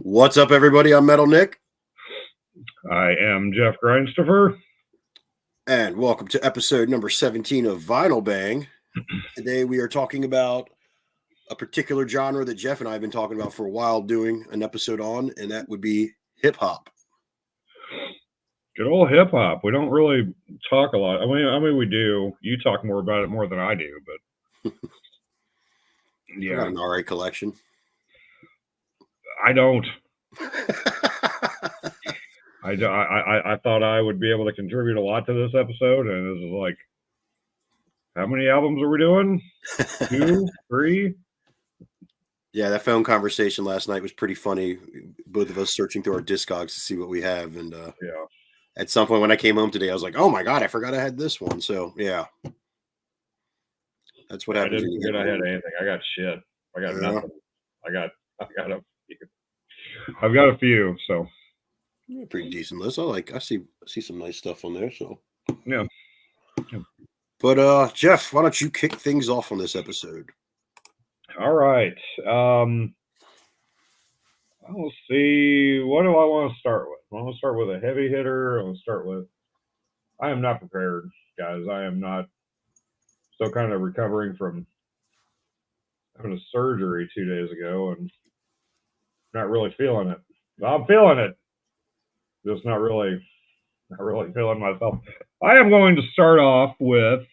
What's up, everybody? I'm Metal Nick, I am Jeff Grindstoffer. and welcome to episode number 17 of Vinyl Bang. Today, we are talking about a particular genre that Jeff and I have been talking about for a while, doing an episode on, and that would be hip hop. Good old hip hop. We don't really talk a lot. I mean, we do. You talk more about it more than I do, but I got yeah, an RA collection. I don't. I thought I would be able to contribute a lot to this episode, and this is like, how many albums are we doing? 2, 3? Yeah, that phone conversation last night was pretty funny. Both of us searching through our Discogs to see what we have, and Yeah. at some point when I came home today, I was like, "Oh my god, I forgot I had this one." So yeah, that's what I happens. didn't forget I had anything. I got shit. I got Yeah. nothing. I've got a few. So Pretty decent list. I see some nice stuff on there. So yeah. But Jeff, why don't you kick things off on this episode? All right. Let's see. What do I want to start with? I want to start with a heavy hitter. I want to start with. I am not prepared, guys. I am not. Still kind of recovering from having a surgery 2 days ago and not really feeling it. I'm feeling it, just not really feeling myself. I am going to start off with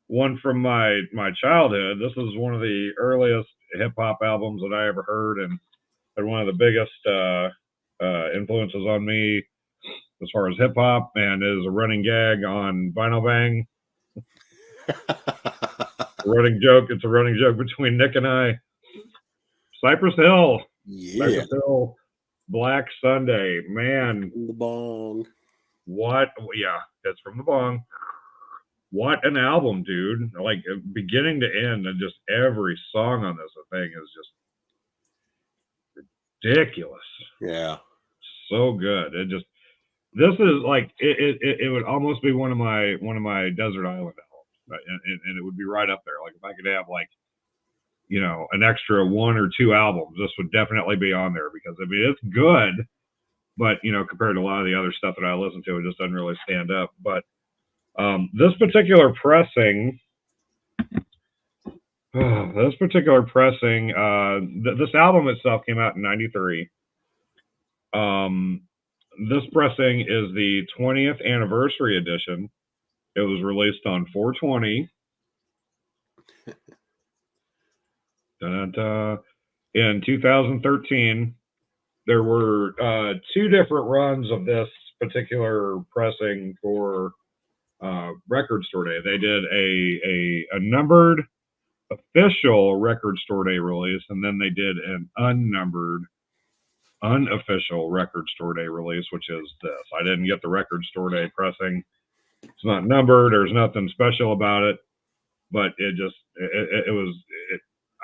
one from my childhood. This is one of the earliest hip hop albums that I ever heard, and one of the biggest influences on me as far as hip hop, and is a running gag on Vinyl Bang. It's a running joke between Nick and I. Cypress Hill. Yeah. Cypress Hill. Black Sunday. Man. The bong. What? Yeah, that's from the bong. What an album, dude. Like, beginning to end, and just every song on this thing is just ridiculous. Yeah. So good. This is like, it would almost be one of my Desert Island albums. And it would be right up there. Like, if I could have, like, an extra 1 or 2 albums, this would definitely be on there, because I mean, it's good, but compared to a lot of the other stuff that I listen to, it just doesn't really stand up. But this particular pressing, this album itself came out in '93. This pressing is the 20th anniversary edition. It was released on 4/20. In 2013, there were 2 different runs of this particular pressing for Record Store Day. They did a numbered official Record Store Day release, and then they did an unnumbered unofficial Record Store Day release, which is this. I didn't get the Record Store Day pressing. It's not numbered. There's nothing special about it, but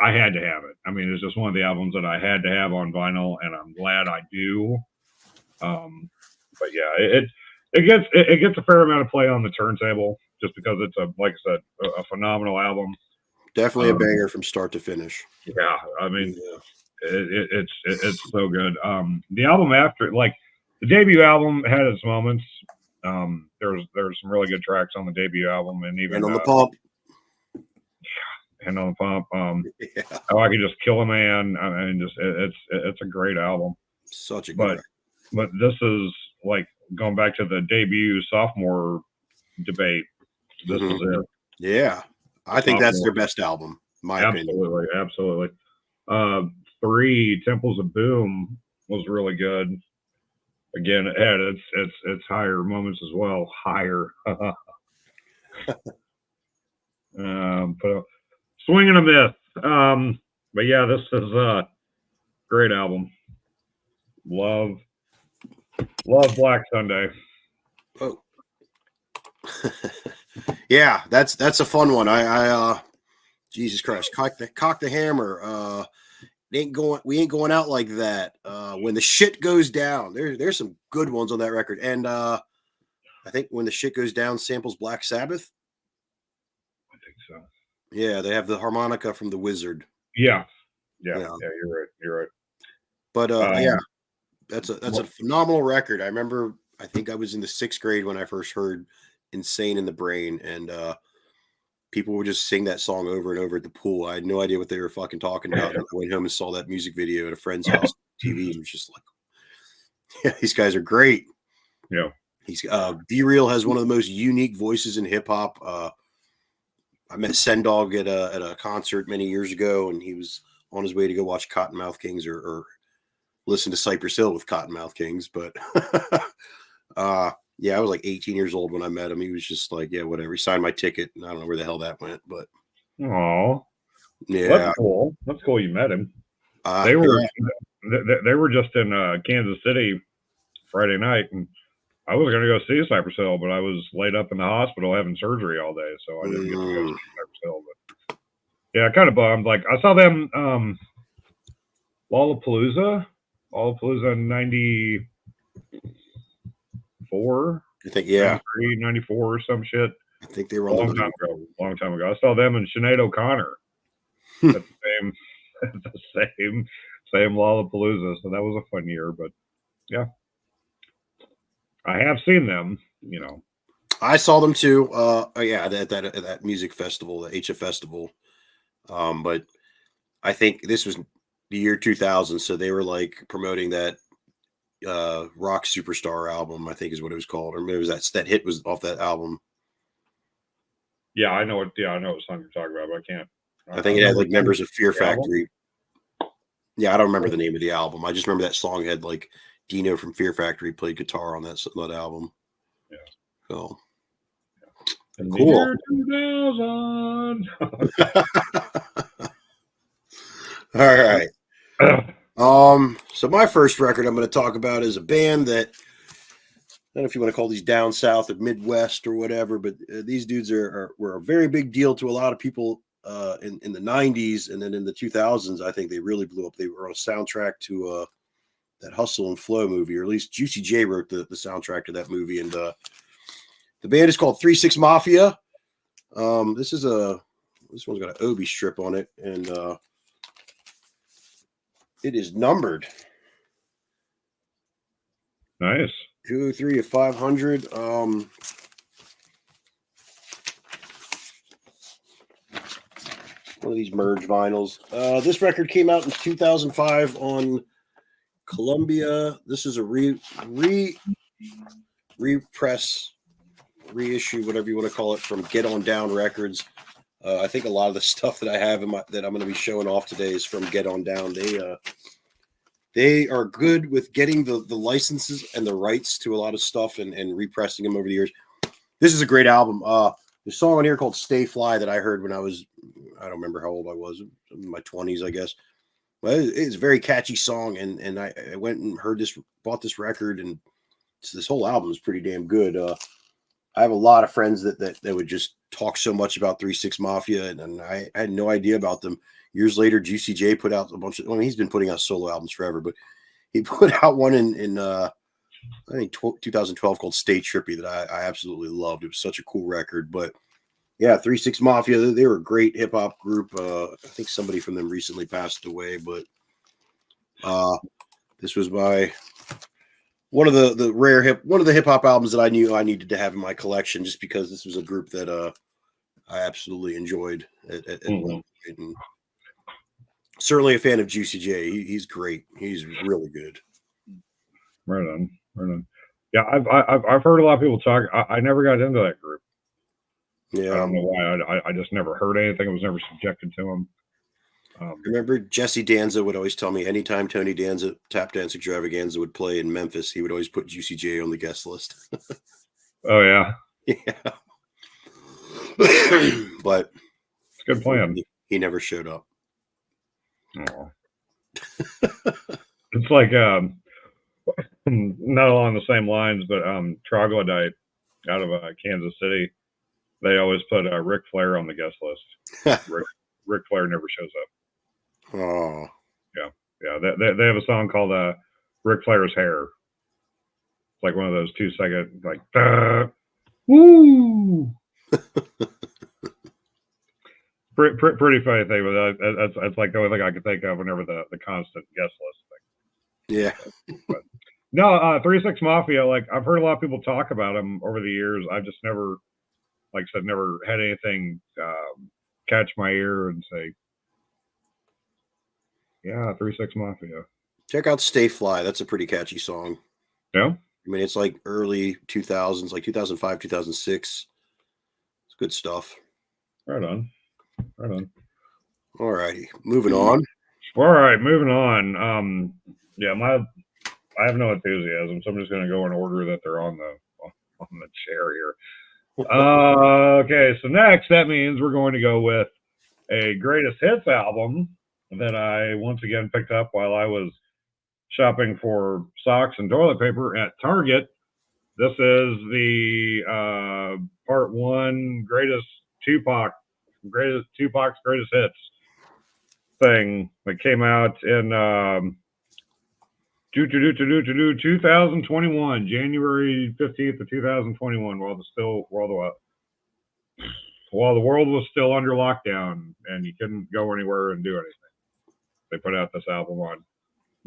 I had to have it. I mean, it's just one of the albums that I had to have on vinyl, and I'm glad I do. But yeah, it gets a fair amount of play on the turntable, just because it's like I said, a phenomenal album. Definitely a banger from start to finish. Yeah, I mean, it's so good. The album after, like, the debut album had its moments. There's some really good tracks on the debut album, and even on the pump. And on the pump. Yeah. How I Could Just Kill a Man. I mean, just it's a great album. Such a good. But this is like going back to the debut sophomore debate. This is it. Yeah, I think that's their best album. My opinion. Absolutely. 3 Temples of Boom was really good. Again, it had its higher moments as well. Higher. But Swing and a Myth. But yeah, this is a great album. Love Black Sunday. Oh. Yeah, that's a fun one. I Jesus Christ, cock the hammer. We ain't going out like that. When the shit goes down. There's some good ones on that record. And I think When the Shit Goes Down samples Black Sabbath. I think so. Yeah, they have the harmonica from The Wizard. Yeah, you're right. But yeah, that's a well, phenomenal record. I think I was in the 6th grade when I first heard "Insane in the Brain," and people would just sing that song over and over at the pool. I had no idea what they were fucking talking about. And I went home and saw that music video at a friend's house TV, and was just like, yeah, these guys are great. yeah. He's B Real has one of the most unique voices in hip hop. I met Sendog at a concert many years ago, and he was on his way to go watch Cottonmouth Kings or listen to Cypress Hill with Cottonmouth Kings. But yeah, I was like 18 years old when I met him. He was just like, yeah, whatever. He signed my ticket, and I don't know where the hell that went, but Oh, yeah, that's cool. That's cool. You met him. They were they were just in Kansas City Friday night, and I was going to go see Cypress Hill, but I was laid up in the hospital having surgery all day, so I didn't get to go see Cypress Hill. But yeah, kind of bummed. Like I saw them Lollapalooza in 94, I think, yeah, 93, 94 or some shit. I think they were a long time ago. I saw them and Sinead O'Connor at the same Lollapalooza, so that was a fun year. But yeah, I have seen them. You know, I saw them too. Yeah, at that music festival, the HF Festival. But I think this was the year 2000, so they were like promoting that Rock Superstar album, I think is what it was called, or maybe it was that hit was off that album. Yeah, I know what song you're talking about, but I can't. I think it had like members of Fear Factory. Yeah, I don't remember the name of the album. I just remember that song had like Dino from Fear Factory played guitar on that album. Yeah. So cool. All right. So my first record I'm going to talk about is a band that I don't know if you want to call these down south or Midwest or whatever, but these dudes were a very big deal to a lot of people in the 90s, and then in the 2000s, I think they really blew up. They were on a soundtrack to that Hustle and Flow movie, or at least Juicy J wrote the soundtrack to that movie, and the band is called 3 6 Mafia. This one's got an Obi strip on it, and it is numbered. Nice. 2, 3 of 500. One of these merge vinyls. This record came out in 2005 on Columbia. This is a repress, reissue, whatever you want to call it, from Get On Down Records. I think a lot of the stuff that I have that I'm going to be showing off today is from Get On Down. They are good with getting the licenses and the rights to a lot of stuff and repressing them over the years. This is a great album. There's a song on here called Stay Fly that I heard when I don't remember how old I was, in my 20s, I guess. But it's a very catchy song, and I went and bought this record, and this whole album is pretty damn good. I have a lot of friends that would just talk so much about 3 6 Mafia, and I had no idea about them. Years later, Juicy J put out a bunch of. I mean, he's been putting out solo albums forever, but he put out one in I think 2012 called Stay Trippy that I absolutely loved. It was such a cool record. But yeah, 3 6 Mafia, they were a great hip hop group. I think somebody from them recently passed away, but this was one of the hip hop albums that I knew I needed to have in my collection, just because this was a group that I absolutely enjoyed at one point. And certainly a fan of Juicy J. He's great. He's really good. Right on. Yeah, I've heard a lot of people talk. I never got into that group. Yeah, I don't know why. I just never heard anything. I was never subjected to them. Remember, Jesse Danza would always tell me anytime Tony Danza Tap Dance Extravaganza would play in Memphis, he would always put Juicy J on the guest list. Oh yeah, yeah. But it's a good plan. He never showed up. Oh. It's like not along the same lines, but Troglodyte out of Kansas City, they always put Ric Flair on the guest list. Ric Flair never shows up. Oh, yeah. They have a song called Ric Flair's Hair. It's like one of those 2-second like woo. Pretty funny thing, but that's like the only thing I could think of whenever the constant guest list thing. Yeah. No, 3-6 Mafia, like I've heard a lot of people talk about him over the years. I've just never, like I said, never had anything catch my ear and say, yeah, 3-6 Mafia. Check out Stay Fly. That's a pretty catchy song. Yeah. I mean, it's like early 2000s, like 2005, 2006. It's good stuff. Right on. Right on. All righty. Moving on. All right, moving on. Yeah, I have no enthusiasm, so I'm just going to go in order that they're on the chair here. Okay, so next that means we're going to go with a greatest hits album that I once again picked up while I was shopping for socks and toilet paper at Target. This is the part one Tupac's greatest hits thing that came out in 2021, January 15th of 2021, while the world was still under lockdown and you couldn't go anywhere and do anything. They put out this album on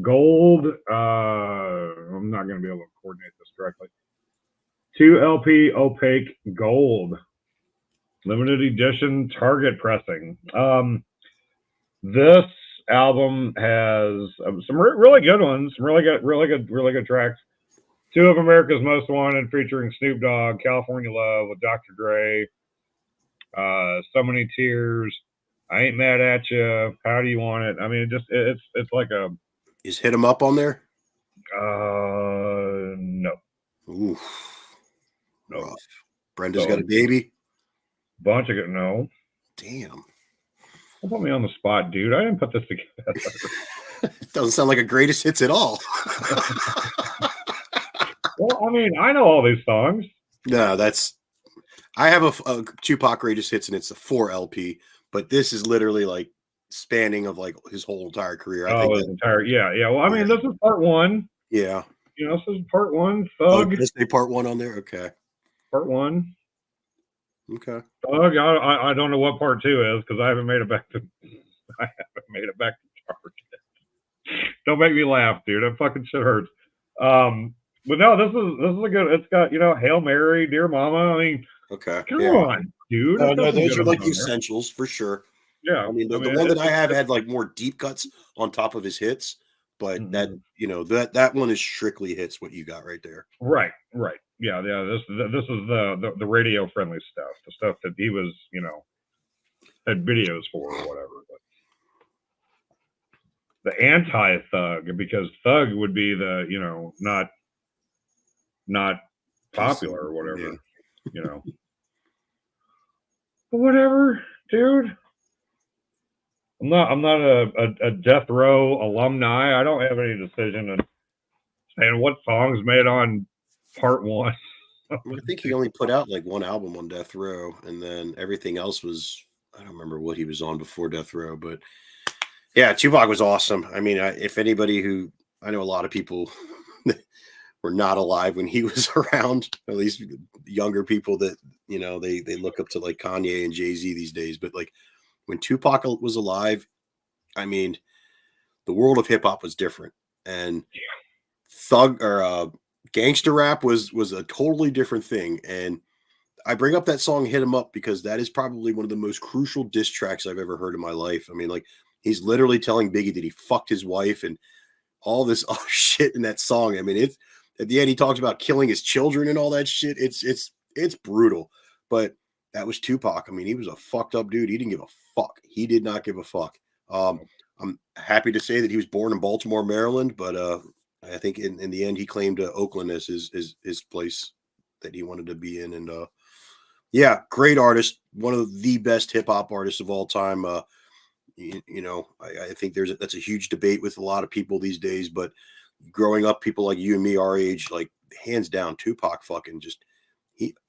gold. I'm not going to be able to coordinate this correctly. 2 LP opaque gold, limited edition Target pressing. This album has some really good ones, some really good tracks. 2 of America's Most Wanted, featuring Snoop Dogg, California Love with Dr. Dre, So Many Tears, I Ain't Mad at You, How Do You Want It? I mean, it's like a. Is Hit 'Em Up on there? No. Ooh. No. Rough. Brenda's Got a Baby? Bunch of it. No. Damn. Don't put me on the spot, dude. I didn't put this together. It doesn't sound like a greatest hits at all. Well, I mean, I know all these songs. No, I have a Tupac greatest hits, and it's a 4 LP, but this is literally like spanning of like his whole entire career. I think his entire, yeah. Well, I mean, this is part one. Yeah. You know, this is part one. Thug. Did they say part one on there? Okay. Part one. Okay. Thug. I don't know what part two is because I haven't made it back to Target. Don't make me laugh, dude. That fucking shit hurts. But no, this is a good. It's got, you know, Hail Mary, Dear Mama. I mean, okay, come on, dude. No, those are like the essentials for sure. Yeah, I mean, the one that I have had like more deep cuts on top of his hits, but that, you know, that one is strictly hits. What you got right there. Right. Yeah. This is the radio friendly stuff, the stuff that he was, you know, had videos for or whatever. But the anti-Thug, because Thug would be the, you know, not popular or whatever, yeah. You know. But whatever, dude. I'm not a Death Row alumni. I don't have any decision in saying what songs made on part one. I think he only put out like one album on Death Row, and then everything else was, I don't remember what he was on before Death Row, but yeah, Tupac was awesome. I mean, if anybody I know a lot of people were not alive when he was around, at least younger people that, you know, they look up to like Kanye and Jay-Z these days, but like when Tupac was alive, I mean, the world of hip hop was different, and thug or gangster rap was a totally different thing. And I bring up that song "Hit 'Em Up" because that is probably one of the most crucial diss tracks I've ever heard in my life. I mean, like, he's literally telling Biggie that he fucked his wife and all this other shit in that song. I mean, it's at the end he talks about killing his children and all that shit. It's brutal, but that was Tupac. I mean, he was a fucked up dude. He didn't give a fuck. He did not give a fuck. I'm happy to say that he was born in Baltimore, Maryland, but I think in the end he claimed Oakland as his place that he wanted to be in. And yeah, great artist, one of the best hip hop artists of all time. You know, I think that's a huge debate with a lot of people these days, but growing up, people like you and me, our age, like hands down, Tupac fucking just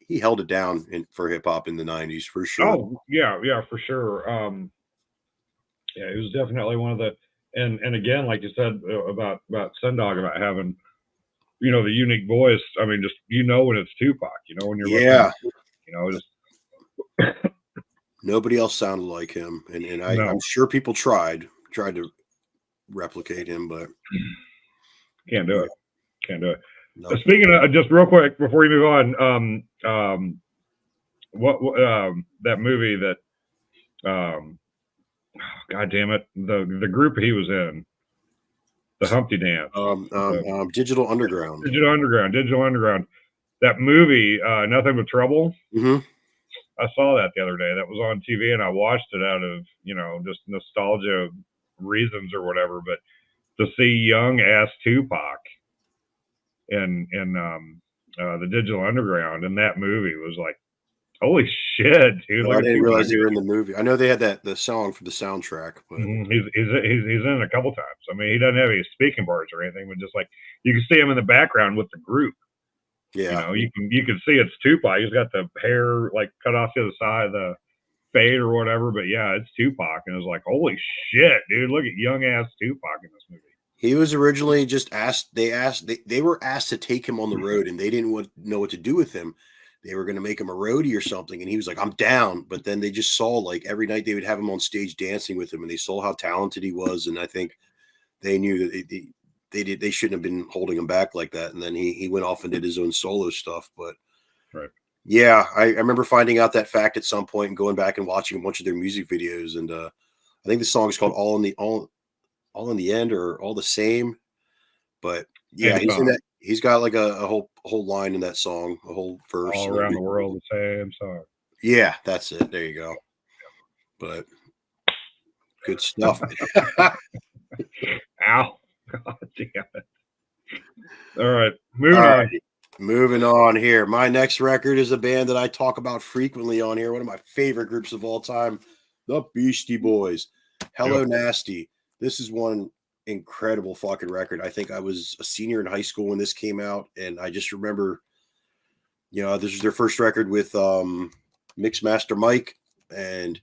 he held it down for hip hop in the 90s for sure. Oh yeah, for sure. Yeah, he was definitely one of the, and again, like you said about Sendog, about having, you know, the unique voice. I mean, just, you know, when it's Tupac, you know, when you're listening, you know, just nobody else sounded like him, and I'm sure people tried to replicate him, but Can't do it. Can't do it. No. Speaking of, just real quick before we move on, what that movie that, God damn it, the group he was in, the Humpty Dance, Digital Underground. Digital Underground. That movie, Nothing But Trouble. Mm-hmm. I saw that the other day. That was on TV, and I watched it out of just nostalgia reasons or whatever. But to see young ass Tupac in the Digital Underground in that movie was like, holy shit, dude! No, I didn't realize they were in the movie. I know they had the song for the soundtrack, but he's in a couple times. I mean, he doesn't have any speaking parts or anything, but just like you can see him in the background with the group. Yeah, you can see it's Tupac. He's got the hair like cut off to the side of the fade or whatever, but yeah, it's Tupac, and it's like, holy shit, dude! Look at young ass Tupac in this movie. He was originally just asked. They were asked to take him on the road, and they didn't know what to do with him. They were going to make him a roadie or something, and he was like, "I'm down." But then they just saw, like, every night they would have him on stage dancing with him, and they saw how talented he was, and I think they knew that they shouldn't have been holding him back like that. And then he went off and did his own solo stuff. But right. Yeah, I remember finding out that fact at some point and going back and watching a bunch of their music videos. And I think the song is called All in the End or All the Same. But yeah, he's in that. He's got like a whole line in that song, a whole verse. All around the world, the same song. Yeah, that's it. There you go. But good stuff. Ow. God damn it. All right. Moving on here. My next record is a band that I talk about frequently on here. One of my favorite groups of all time, the Beastie Boys. Hello, Nasty. This is one incredible fucking record. I think I was a senior in high school when this came out, and I just remember, this was their first record with Mixmaster Mike, and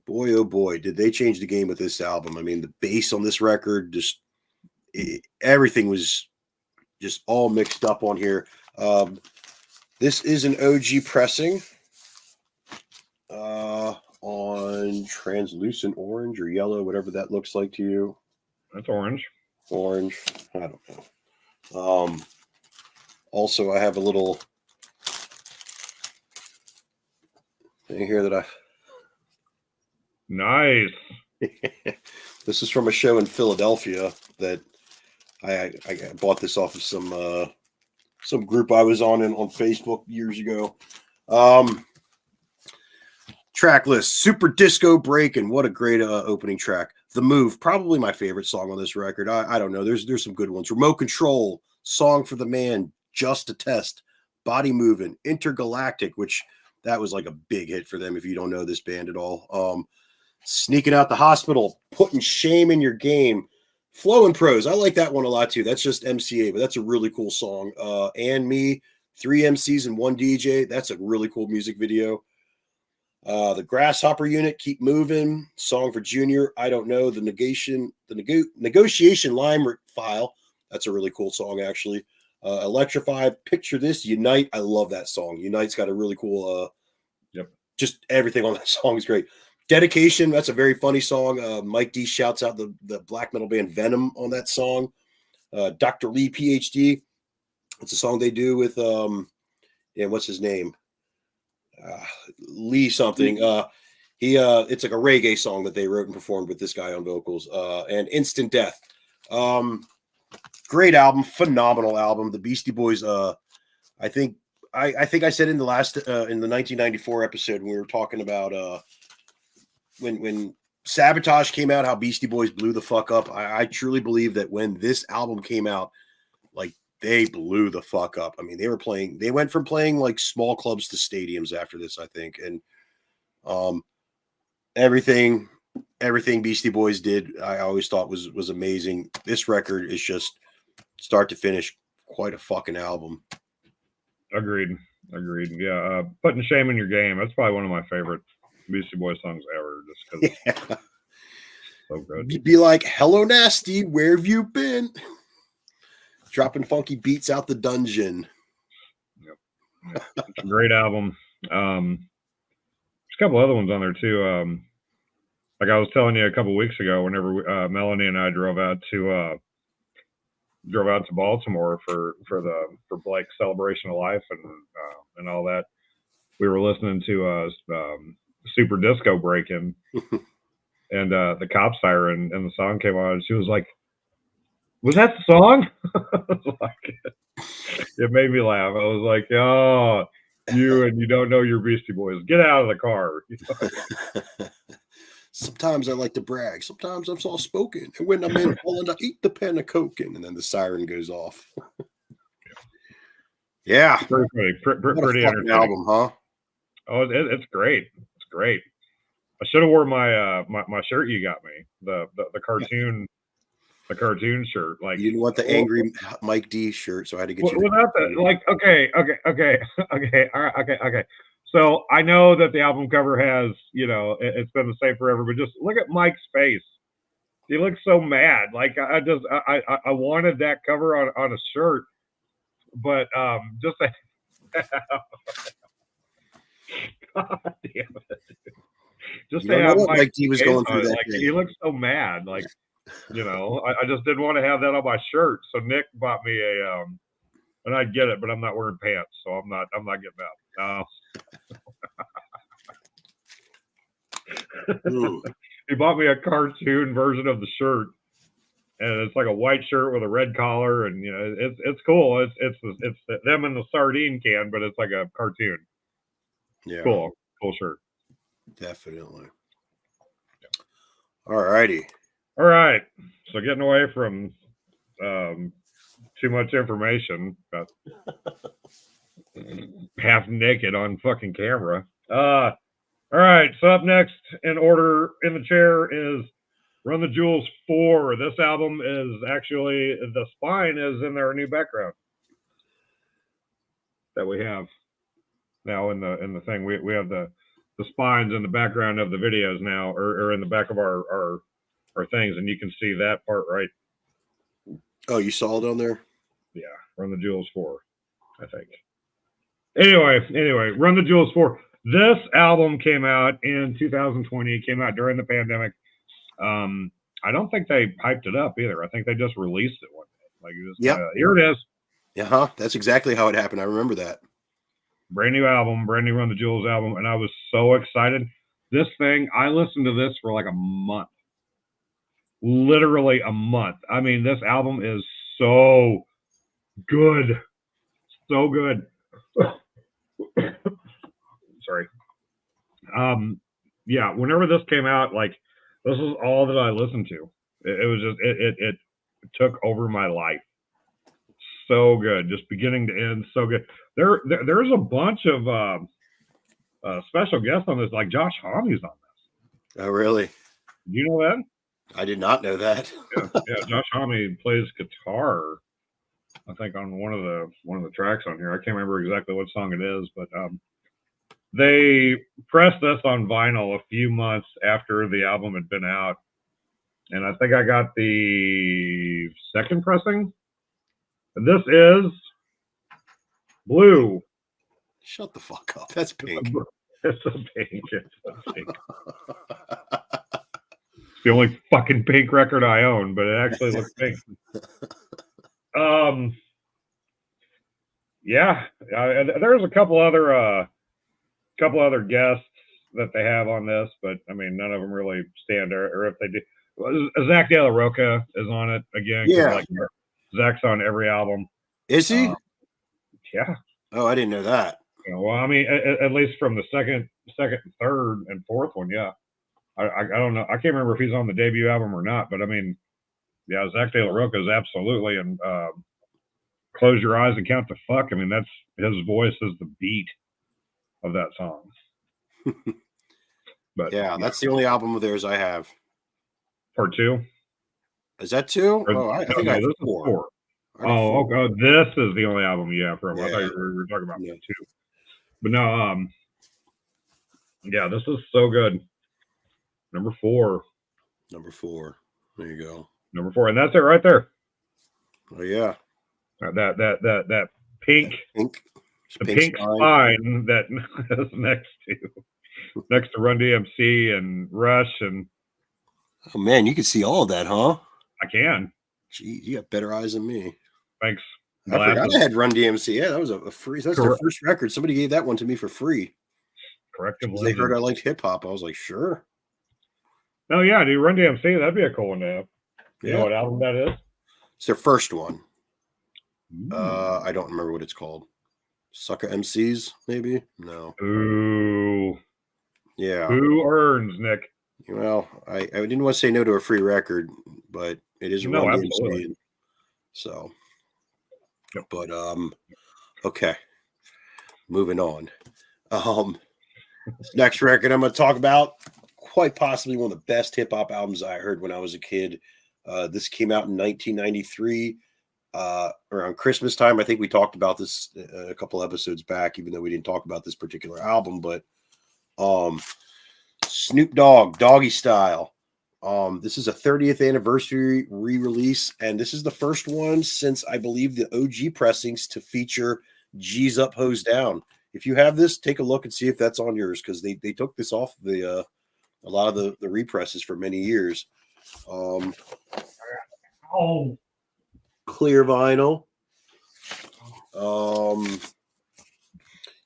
boy, oh boy, did they change the game with this album. I mean, the bass on this record, everything was just all mixed up on here. This is an OG pressing on translucent orange or yellow, whatever that looks like to you. That's orange. Orange. I don't know. Also, I have a little thing here that Nice. This is from a show in Philadelphia that I bought this off of some group I was on Facebook years ago. Track list: Super Disco Breakin'. What a great opening track. The Move, probably my favorite song on this record. I don't know. There's some good ones. Remote Control, Song for the Man, Just a Test, Body Movin', Intergalactic, which that was like a big hit for them if you don't know this band at all. Sneaking Out the Hospital, Putting Shame in Your Game, Flow and Pros. I like that one a lot too. That's just MCA, but that's a really cool song. And Me, 3 MCs and 1 DJ. That's a really cool music video. The Grasshopper Unit, Keep Moving, Song for Junior, I Don't Know, the Negotiation Lime File. That's a really cool song, actually. Electrify, Picture This, Unite. I love that song. Unite's got a really cool, just everything on that song is great. Dedication, that's a very funny song. Mike D shouts out the black metal band Venom on that song. Dr. Lee, PhD. It's a song they do with, what's his name? Lee something. It's like a reggae song that they wrote and performed with this guy on vocals. And Instant Death. Great album, phenomenal album. The Beastie Boys. I think I said in the last in the 1994 episode when we were talking about when Sabotage came out, how Beastie Boys blew the fuck up. I truly believe that when this album came out, like, they blew the fuck up. I mean, they went from playing like small clubs to stadiums after this, I think. And everything Beastie Boys did, I always thought was amazing. This record is just start to finish quite a fucking album. Agreed. Yeah. Putting Shame in Your Game. That's probably one of my favorite Beastie Boys songs ever, just because it's so good. You'd be like, hello, Nasty, where have you been? Dropping funky beats out the dungeon. Yep. It's a great album. There's a couple other ones on there too. Like I was telling you a couple weeks ago, whenever Melanie and I drove out to drove out to Baltimore for Blake's celebration of life and all that. We were listening to Super Disco Breakin', and the cop siren, and the song came on, and she was like, "Was that the song?" It made me laugh. I was like, "Oh, you don't know your Beastie Boys. Get out of the car." Sometimes I like to brag. Sometimes I'm soft spoken. And when I'm in Poland, I eat the pen of coking. And then the siren goes off. Yeah. Pretty entertaining album, huh? Oh, it's great. It's great. I should have wore my my shirt you got me. The cartoon shirt. Like, you didn't want the angry Mike D shirt, so I had to get you. Without that, like, okay. All right, okay. So I know that the album cover has, it's been the same forever, but just look at Mike's face. He looks so mad. Like, I wanted that cover on a shirt, but just God damn it. Just to have Mike D was going through that. Like, he looks so mad. Like, I just didn't want to have that on my shirt. So Nick bought me a and I get it, but I'm not wearing pants, so I'm not getting that. He bought me a cartoon version of the shirt, and it's like a white shirt with a red collar, and it's cool. It's them in the sardine can, but it's like a cartoon. Yeah, cool shirt. Definitely. All righty. All right. So getting away from too much information, about half naked on fucking camera. All right. So up next in order in the chair is Run the Jewels 4. This album is actually, the spine is in their new background that we have now in the thing. We have the spines in the background of the videos now, or in the back of our things, and you can see that part right. Oh, you saw it on there? Yeah, Run the Jewels 4, I think. Anyway, Run the Jewels 4. This album came out in 2020. It came out during the pandemic. I don't think they hyped it up either. I think they just released it one day. Like, here it is. Yeah, that's exactly how it happened. I remember that. Brand new album, brand new Run the Jewels album, and I was so excited. This thing, I listened to this for like a month. Literally a month. I mean, this album is so good. So good. Sorry. Yeah, whenever this came out, like, this is all that I listened to. It was just, it took over my life. So good. Just beginning to end, so good. There's a bunch of special guests on this, like Josh Homme's on this. Oh, really? You know that? I did not know that. yeah, Josh Homme plays guitar, I think, on one of the tracks on here. I can't remember exactly what song it is, but they pressed this on vinyl a few months after the album had been out, and I think I got the second pressing. And this is blue. Shut the fuck up. That's pink. It's a pink. It's the only fucking pink record I own, but it actually looks pink. Yeah, there's a couple other guests that they have on this, but I mean, none of them really stand there. Or if they do, Zach De La Rocha is on it again. Yeah, like, Zach's on every album. Is he? Yeah. Oh, I didn't know that. Well, I mean, at least from the second, third, and fourth one, yeah. I don't know. I can't remember if he's on the debut album or not, but I mean, yeah, Zach De La Rocha is absolutely, and Close Your Eyes and Count to Fuck. I mean, that's his voice is the beat of that song. But yeah, that's the only album of theirs I have. Part 2. Is that 2? I think I have 4. Oh, okay. This is the only album you have from. Yeah. I thought you were talking about 2. But no, yeah, this is so good. Number 4. There you go. Number 4, and that's it right there. Oh yeah. That pink spine that is next to Run DMC and Rush, and oh man, you can see all of that, huh? I can. Gee, you got better eyes than me. Thanks. I forgot Glasses. I had Run DMC. Yeah, that was a free. That's their first record. Somebody gave that one to me for free. Corrective Because they heard lenses. I liked hip hop. I was like, sure. Oh yeah, dude, Run DMC, that'd be a cool one to have. You know Yeah. what album that is? It's their first one. Ooh. I don't remember what it's called. Sucker MCs, maybe? No. Ooh. Yeah. Who earns, Nick? Well, I didn't want to say no to a free record, but it is a No, Run absolutely. DMC. So, Yep. but okay. Moving on. This next record I'm going to talk about, quite possibly one of the best hip hop albums I heard when I was a kid. This came out in 1993, around Christmas time. I think we talked about this a couple episodes back, even though we didn't talk about this particular album. But Snoop Dogg, Doggy Style. This is a 30th anniversary re-release, and this is the first one since I believe the OG pressings to feature G's Up, Hose Down. If you have this, take a look and see if that's on yours, because they took this off the a lot of the represses for many years. Clear vinyl.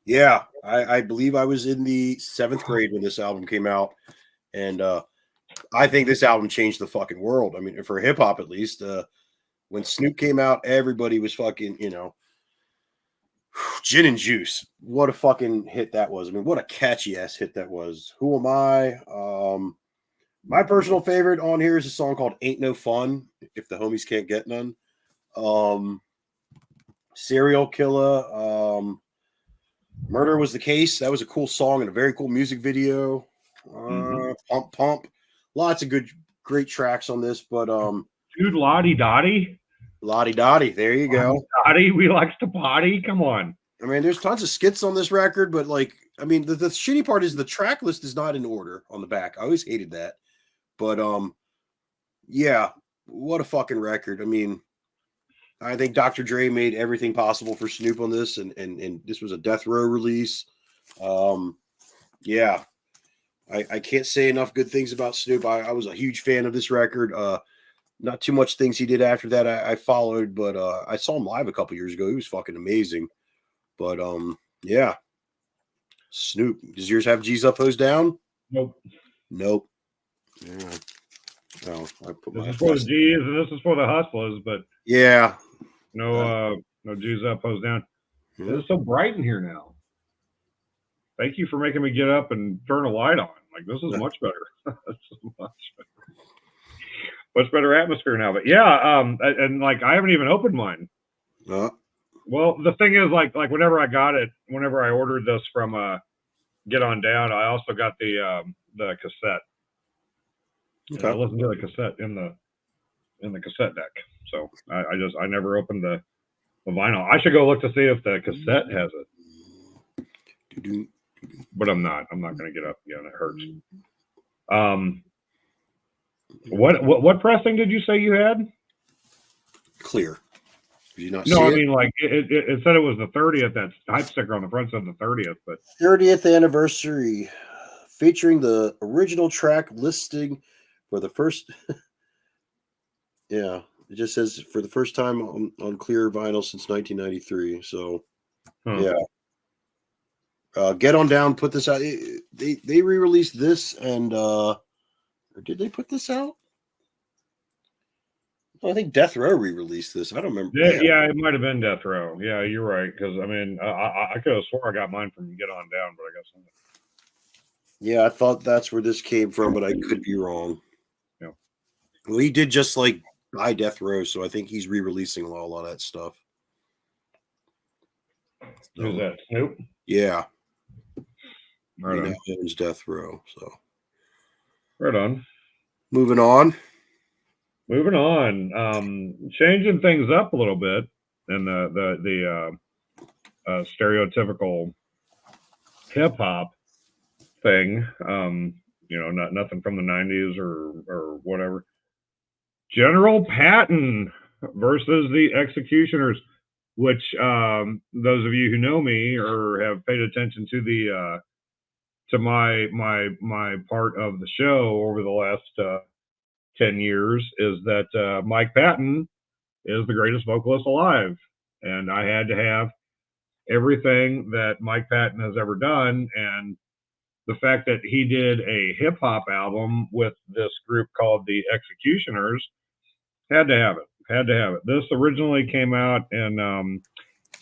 Yeah, I believe I was in the 7th grade when this album came out, and I think this album changed the fucking world. I mean, for hip hop at least. When Snoop came out, everybody was fucking, Gin and Juice. What a fucking hit that was. I mean, what a catchy ass hit that was. Who Am I? My personal favorite on here is a song called Ain't No Fun, If the Homies Can't Get None. Serial Killer. Murder Was the Case. That was a cool song and a very cool music video. Pump Pump. Lots of great tracks on this, but dude, Lottie Dottie. Lottie Dottie, there you go. Dottie, we likes to potty. Come on. I mean, there's tons of skits on this record, but the shitty part is the track list is not in order on the back. I always hated that. But yeah, what a fucking record. I mean, I think Dr. Dre made everything possible for Snoop on this, and this was a Death Row release. Yeah. I can't say enough good things about Snoop. I was a huge fan of this record. Not too much things he did after that I followed, but I saw him live a couple years ago. He was fucking amazing. But yeah. Snoop. Does yours have G's Up, Hose Down? Nope. Yeah. Oh, I put this is for the G's and this is for the hustlers, but yeah. No G's Up, Hose Down. Yeah. It's so bright in here now. Thank you for making me get up and turn a light on. Like, this is much better. Much better atmosphere now. But yeah, and like I haven't even opened mine. Well, the thing is, like whenever I got it, whenever I ordered this from Get On Down, I also got the cassette. Okay. I listened to the cassette in the cassette deck. So I never opened the vinyl. I should go look to see if the cassette has it. But I'm not going to get up again. It hurts. What pressing did you say you had? Clear. Did you not no, see I it? mean, like it said it was the 30th. That type sticker on the front said the 30th, but 30th anniversary, featuring the original track listing for the first. Yeah, it just says for the first time on clear vinyl since 1993. So, yeah. Get On Down put this out. They re-released this, and or did they put this out? I think Death Row re-released this. I don't remember. Yeah, it might have been Death Row. Yeah, you're right. Because I mean, I could have swore I got mine from Get On Down, but I guess not. Yeah, I thought that's where this came from, but I could be wrong. Yeah. Well, he did just like buy Death Row, so I think he's re-releasing a lot of that stuff. Who's that? Snoop? Yeah. Right on. Owns Death Row. So. Right on. Moving on. Changing things up a little bit in the stereotypical hip hop thing. Nothing from the 90s or whatever. General Patton versus the Executioners, which those of you who know me or have paid attention to the to my part of the show over the last 10 years is that Mike Patton is the greatest vocalist alive. And I had to have everything that Mike Patton has ever done. And the fact that he did a hip hop album with this group called the Executioners, had to have it. Had to have it. This originally came out in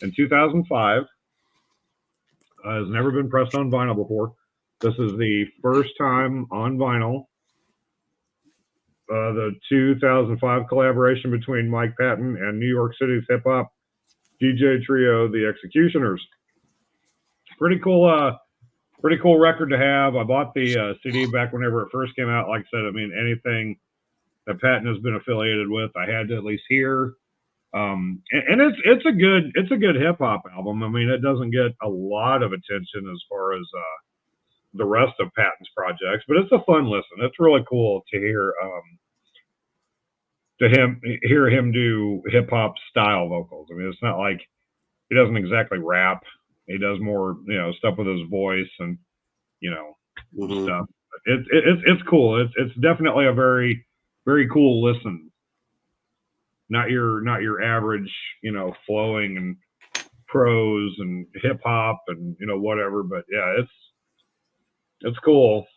2005. Has never been pressed on vinyl before. This is the first time on vinyl. The 2005 collaboration between Mike Patton and New York City's hip hop DJ trio, the Executioners. Pretty cool record to have. I bought the CD back whenever it first came out. Like I said, I mean, anything that Patton has been affiliated with, I had to at least hear. And it's a good hip hop album. I mean, it doesn't get a lot of attention as far as the rest of Patton's projects, but it's a fun listen. It's really cool to hear him do hip hop style vocals. I mean, it's not like he doesn't exactly rap. He does more, stuff with his voice and stuff. It's cool. It's definitely a very, very cool listen. Not your average, flowing and prose and hip hop and whatever. But yeah, it's cool.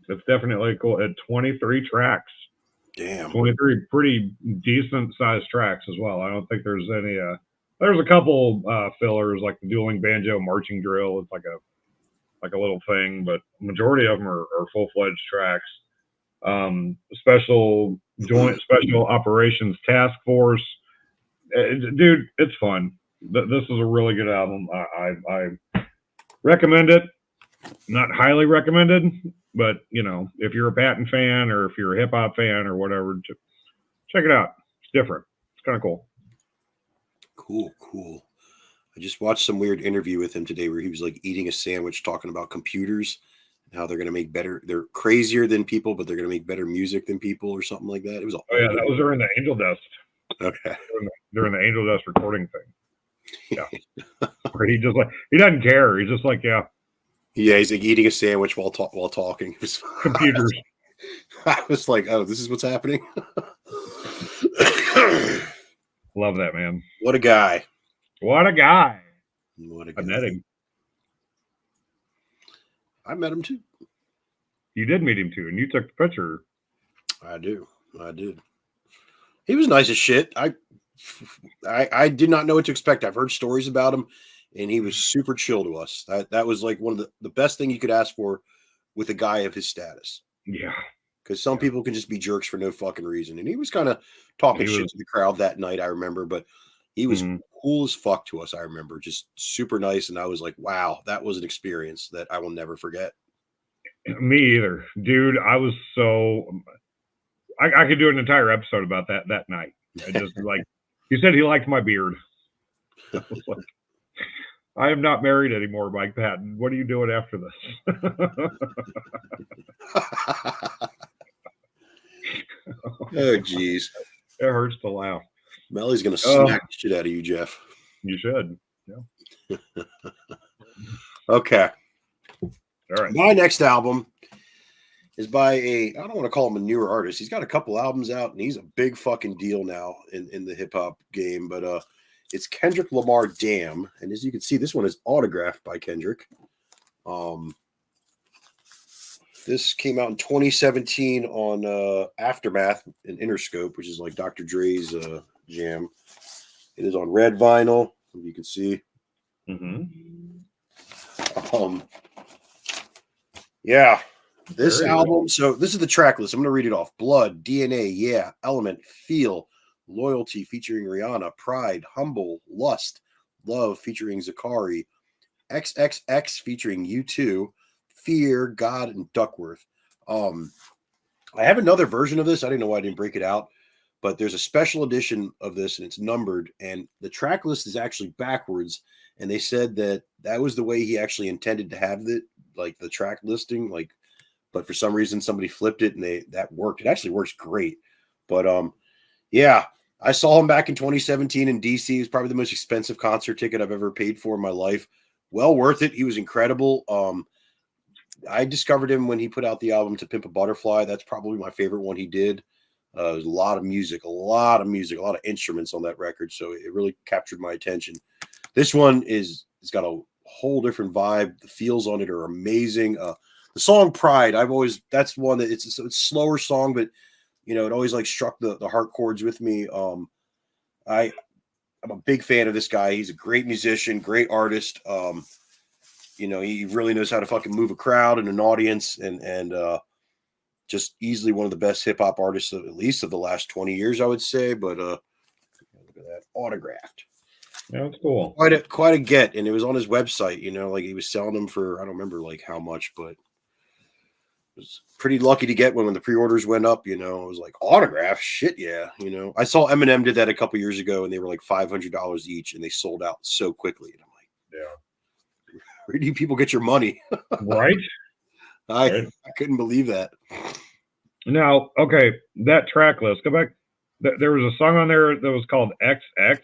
It's definitely cool. It had 23 tracks. Damn. 23 pretty decent sized tracks as well. I don't think there's any. There's a couple fillers like the dueling banjo marching drill. It's like a little thing, but majority of them are full-fledged tracks. Special operations task force, dude, it's fun. This is a really good album. I recommend it. Not highly recommended, but if you're a Patton fan or if you're a hip hop fan or whatever, check it out. It's different. It's kind of cool. Cool. I just watched some weird interview with him today where he was like eating a sandwich talking about computers and how they're going to make better. They're crazier than people, but they're going to make better music than people or something like that. It was that was during the Angel Dust. Okay. During the Angel Dust recording thing. Yeah. Where he doesn't care. He's just like, yeah. Yeah, he's like eating a sandwich while talking. Computers. I was like, oh, this is what's happening. Love that, man. What a guy. What a guy. I met him. I met him too. You did meet him too, and you took the picture. I did. He was nice as shit. I did not know what to expect. I've heard stories about him, and he was super chill to us. That was like one of the best thing you could ask for with a guy of his status. Yeah. Because some people can just be jerks for no fucking reason. And he was kind of talking shit to the crowd that night, I remember. But he was cool as fuck to us, I remember. Just super nice. And I was like, wow, that was an experience that I will never forget. Me either. Dude, I was so... I could do an entire episode about that night. I just like... He said he liked my beard. I was like, I am not married anymore, Mike Patton. What are you doing after this? Oh, geez. It hurts to laugh. Melly's going to smack the shit out of you, Jeff. You should. Yeah. Okay. All right. My next album is by I don't want to call him a newer artist. He's got a couple albums out, and he's a big fucking deal now in the hip-hop game. But it's Kendrick Lamar, Damn. And as you can see, this one is autographed by Kendrick. This came out in 2017 on Aftermath and Interscope, which is like Dr. Dre's jam. It is on red vinyl, as you can see. Yeah, this album. So this is the track list. I'm going to read it off. Blood, DNA, Yeah, Element, Feel, Loyalty featuring Rihanna, Pride, Humble, Lust, Love featuring Zakari, XXX featuring U2, Fear, God, and Duckworth. I have another version of this. I didn't know why I didn't break it out, but there's a special edition of this, and it's numbered, and the track list is actually backwards. And they said that was the way he actually intended to have it, like the track listing, but for some reason somebody flipped it, and that worked. It actually works great. But yeah, I saw him back in 2017 in DC. It was probably the most expensive concert ticket I've ever paid for in my life. Well worth it. He was incredible. I discovered him when he put out the album To Pimp a Butterfly. That's probably my favorite one he did. There's a lot of music, a lot of instruments on that record. So it really captured my attention. This one it's got a whole different vibe. The feels on it are amazing. The song Pride, that's one that it's a slower song, but it always like struck the heart chords with me. I'm a big fan of this guy. He's a great musician, great artist. He really knows how to fucking move a crowd and an audience, and just easily one of the best hip hop artists, at least of the last 20 years, I would say. But look at that, autographed. Yeah, that's cool. Quite a get, and it was on his website. Like he was selling them for, I don't remember like how much, but was pretty lucky to get one when the pre-orders went up. It was like autograph shit. Yeah. I saw Eminem did that a couple years ago and they were like $500 each and they sold out so quickly. And I'm like, yeah, where do you people get your money? Right. I couldn't believe that. Now, okay, that track list, go back. There was a song on there that was called XX.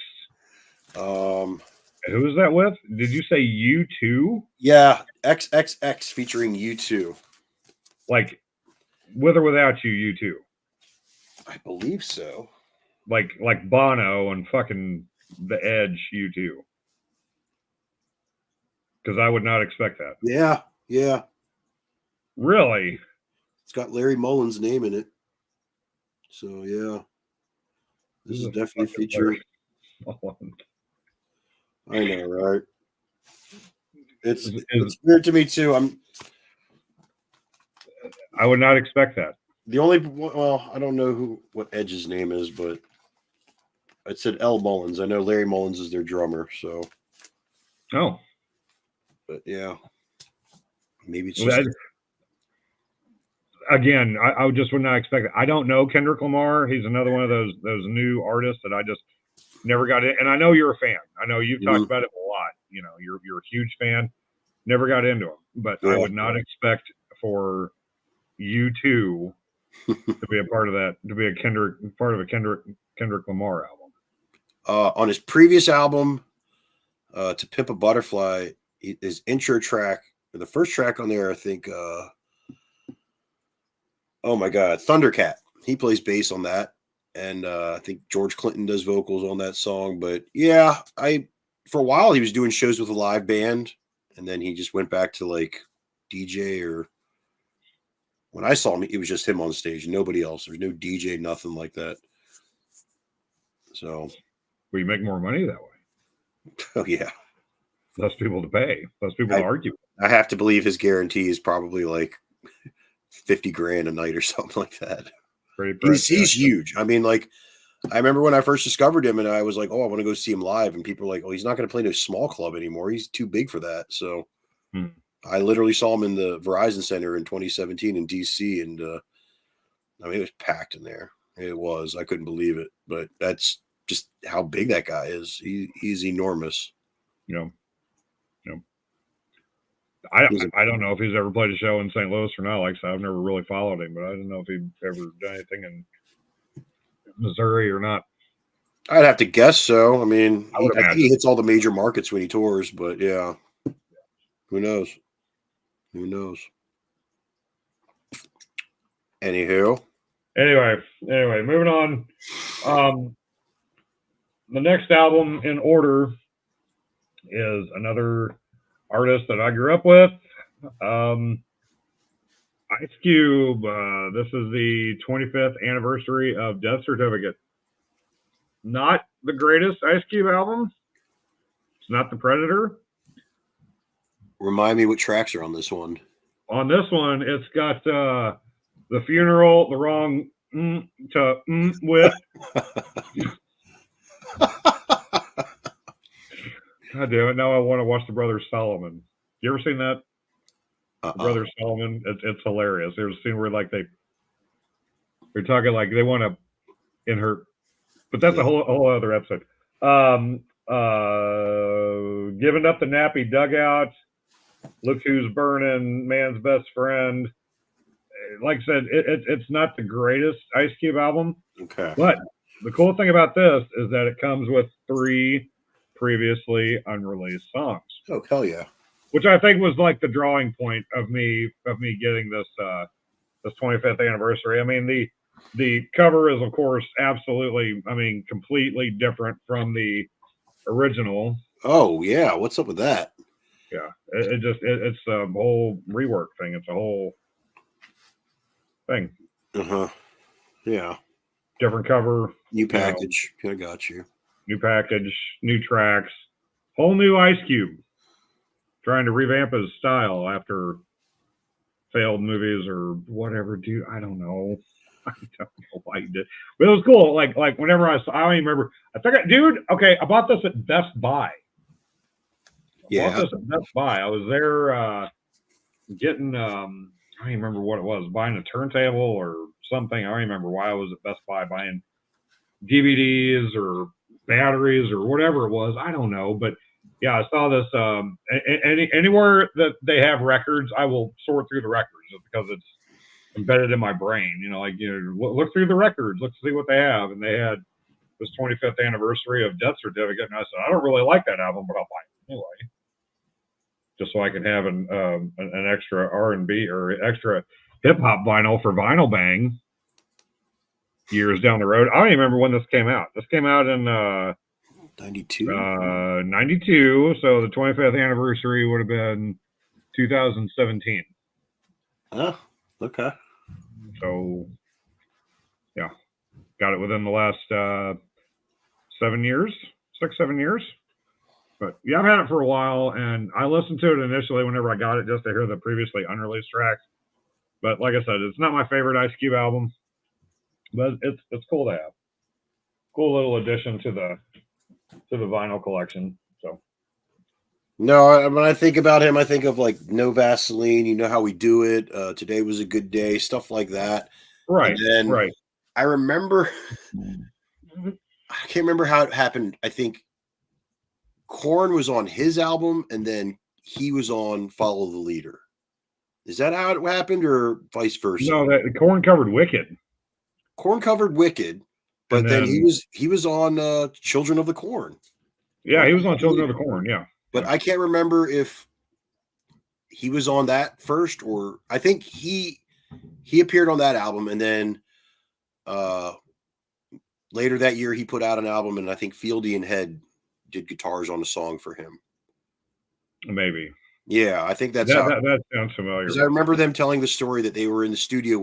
Who was that with? Did you say U2? Yeah. XXX featuring U2. Like, with or without you, U2? I believe so. Like Bono and fucking The Edge, U2. Because I would not expect that. Yeah. Really? It's got Larry Mullen's name in it. So, yeah. This is definitely a feature. I know, right? It's weird to me, too. I would not expect that. The only, I don't know what Edge's name is, but it said L. Mullins. I know Larry Mullins is their drummer, so. Oh. But yeah, maybe it's just. Again, I just would not expect it. I don't know Kendrick Lamar. He's another one of those new artists that I just never got in. And I know you're a fan. I know you've talked about it a lot. You're a huge fan. Never got into him, but I would not expect for you two to be a part of that, to be part of a Kendrick Lamar album. On his previous album, To Pimp a Butterfly, his intro track, the first track on there, I think, oh my God, Thundercat. He plays bass on that. And I think George Clinton does vocals on that song. But yeah, for a while he was doing shows with a live band. And then he just went back to like DJ, or when I saw him, it was just him on stage, nobody else. There's no DJ, nothing like that. So. Well, you make more money that way. Oh, yeah. Less people to pay, less people to argue. I have to believe his guarantee is probably like $50,000 a night or something like that. He's huge. I mean, like, I remember when I first discovered him and I was like, oh, I want to go see him live. And people were like, oh, he's not going to play no small club anymore. He's too big for that. So I literally saw him in the Verizon Center in 2017 in DC. And I mean, it was packed in there. It was. I couldn't believe it. But that's just how big that guy is. He's enormous. I don't know if he's ever played a show in St. Louis or not. Like I said, I've never really followed him, but I don't know if he'd ever done anything in Missouri or not. I'd have to guess so. I mean, I think he hits all the major markets when he tours, but yeah, who knows? Anyway, moving on. The next album in order is another artist that I grew up with, Ice Cube. This is the 25th anniversary of Death Certificate. Not the greatest Ice Cube album. It's not The Predator. Remind me what tracks are on this one. On this one, it's got The Funeral, The Wrong to With. God damn it! Now I want to watch The Brothers Solomon. You ever seen that? The Brothers Solomon. It's hilarious. There's a scene where like they're talking like they want to in her, but that's a whole other episode. Giving up the nappy dugout. Look Who's Burning. Man's Best Friend. Like I said, it's not the greatest Ice Cube album. Okay. But the cool thing about this is that it comes with 3 previously unreleased songs. Oh, hell yeah. Which I think was like the drawing point of me getting this 25th anniversary. I mean, The cover is, of course, absolutely, I mean, completely different from the original. Oh yeah, what's up with that? Yeah, it's a whole rework thing. It's a whole thing. Uh-huh. Yeah. Different cover, New package. I got you. new package, new tracks, whole new Ice Cube. Trying to revamp his style after failed movies or whatever. I don't know. I don't know why he did, but it was cool. Like whenever I don't even remember. I think, dude. Okay, I bought this at Best Buy. Yeah. Bought this at Best Buy. I was there getting. I don't even remember what it was. Buying a turntable or something. I don't even remember why I was at Best Buy buying DVDs or batteries or whatever it was. I don't know, but yeah, I saw this. Anywhere that they have records, I will sort through the records just because it's embedded in my brain. Look through the records, look to see what they have, and they had this 25th anniversary of Death Certificate, and I said, I don't really like that album, but I'll buy it anyway, just so I can have an extra R&B or extra hip hop vinyl for Vinyl Bang years down the road. I don't even remember when this came out. This came out in 92. 92. So the 25th anniversary would have been 2017. Oh, okay. So yeah, got it within the last 7 years, 6-7 years. But yeah, I've had it for a while, and I listened to it initially whenever I got it just to hear the previously unreleased tracks. But like I said, it's not my favorite Ice Cube album, but it's cool to have. Cool little addition to the vinyl collection. So no, when I think about him, I think of like No Vaseline. You know how we do it. Today was a good day. Stuff like that. Right. And then right. I remember. I can't remember how it happened. I think Korn was on his album, and then he was on Follow the Leader. Is that how it happened, or vice versa? No, the Korn covered Wicked. Korn covered Wicked, but then he was on Children of the Corn. Yeah, he was on Children of the Corn. Yeah, but I can't remember if he was on that first, or I think he appeared on that album, and then later that year he put out an album, and I think Fieldy and Head did guitars on a song for him. Maybe. Yeah, I think that sounds familiar. Because I remember them telling the story that they were in the studio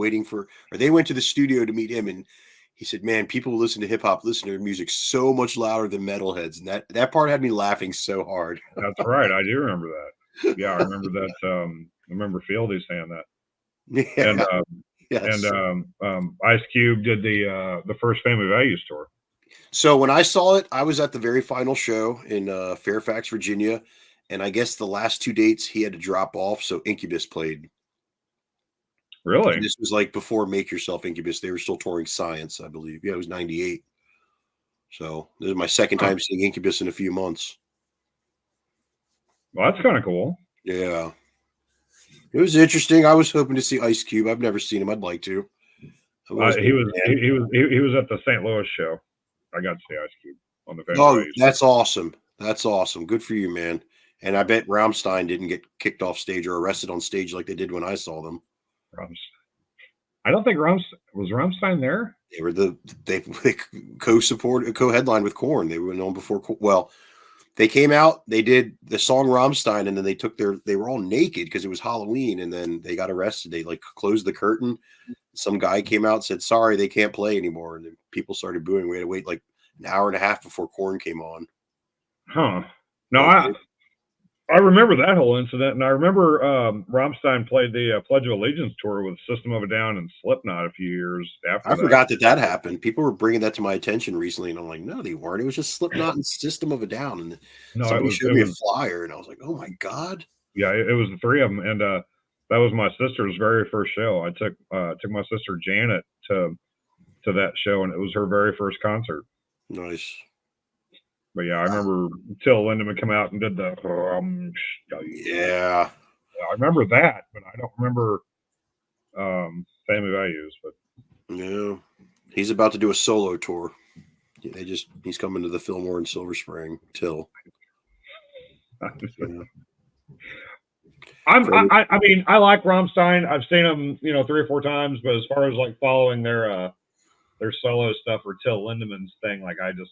they went to the studio to meet him, and he said, "Man, people who listen to hip hop listen to music so much louder than metalheads," and that part had me laughing so hard. That's right, I do remember that. Yeah, I remember that. I remember Fieldy saying that. Yeah. And yes. and Ice Cube did the first Family Values tour. So when I saw it, I was at the very final show in Fairfax, Virginia. And I guess the last 2 dates he had to drop off, so Incubus played. Really? And this was like before Make Yourself Incubus. They were still touring Science, I believe. Yeah, it was 98. So this is my second time seeing Incubus in a few months. Well, that's kind of cool. Yeah. It was interesting. I was hoping to see Ice Cube. I've never seen him. I'd like to. He was at the St. Louis show. I got to see Ice Cube on the Family Values. That's awesome. That's awesome. Good for you, man. And I bet Rammstein didn't get kicked off stage or arrested on stage like they did when I saw them. I don't think was Rammstein there. They were they co-headlined with Korn. They were known before. Well, they came out. They did the song Rammstein, and then they were all naked because it was Halloween. And then they got arrested. They like closed the curtain. Some guy came out and said, "Sorry, they can't play anymore." And then people started booing. We had to wait like an hour and a half before Korn came on. Huh? No, I remember that whole incident, and I remember Rammstein played the Pledge of Allegiance tour with System of a Down and Slipknot a few years after. I forgot that happened. People were bringing that to my attention recently, and I'm like, no, they weren't. It was just Slipknot and System of a Down, and somebody showed me a flyer, and I was like, oh my god. Yeah, it was the three of them, and that was my sister's very first show. I took my sister Janet to that show, and it was her very first concert. Nice. But yeah, I remember Till Lindemann come out and did the. Yeah, I remember that, but I don't remember Family Values. But yeah, he's about to do a solo tour. Yeah, he's coming to the Fillmore in Silver Spring. Till. Yeah. I mean, I like Rammstein. I've seen them, 3 or 4 times. But as far as like following their their solo stuff or Till Lindemann's thing. Like I just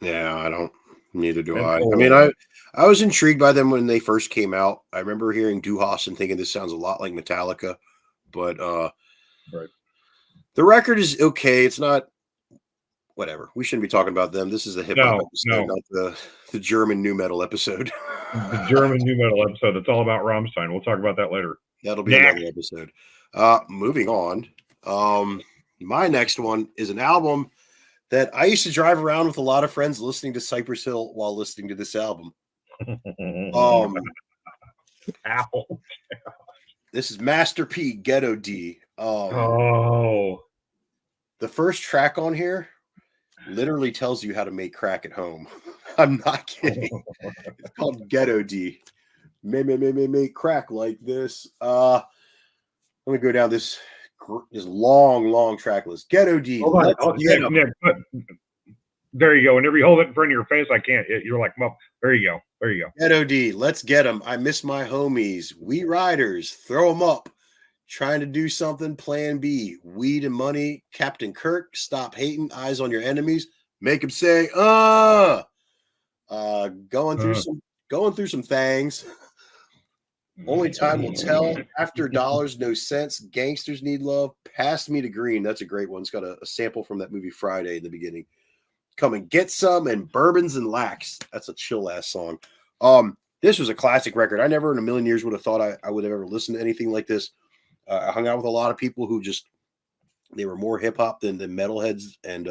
I don't. Neither do been I. I told- mean, I was intrigued by them when they first came out. I remember hearing Duhas and thinking this sounds a lot like Metallica, but Right. the record is okay. It's not whatever. We shouldn't be talking about them. This is a hip hop episode, not the German new metal episode. The German new metal episode. It's all about Rammstein. We'll talk about that later. That'll be another episode. Moving on. My next one is an album that I used to drive around with a lot of friends listening to Cypress Hill while listening to this album. Ow. This is Master P, Ghetto D. Oh. The first track on here literally tells you how to make crack at home. I'm not kidding. It's called Ghetto D. Make crack like this. Let me go down this long track list. Ghetto D. Nick, there you go. Whenever you hold it in front of your face, I can't. You're like, well, there you go. There you go. Ghetto D. Let's get them. I miss my homies. We riders. Throw them up. Trying to do something. Plan B. Weed and money. Captain Kirk. Stop hating. Eyes on your enemies. Make them say, going through some things. Only time will tell. After dollars, no sense. Gangsters need love. Pass me the green. That's a great one. It's got a sample from that movie Friday in the beginning. Come and get some, and bourbons and lax. That's a chill ass song. This was a classic record. I never in a million years would have thought I would have ever listened to anything like this. I hung out with a lot of people who they were more hip hop than metalheads. And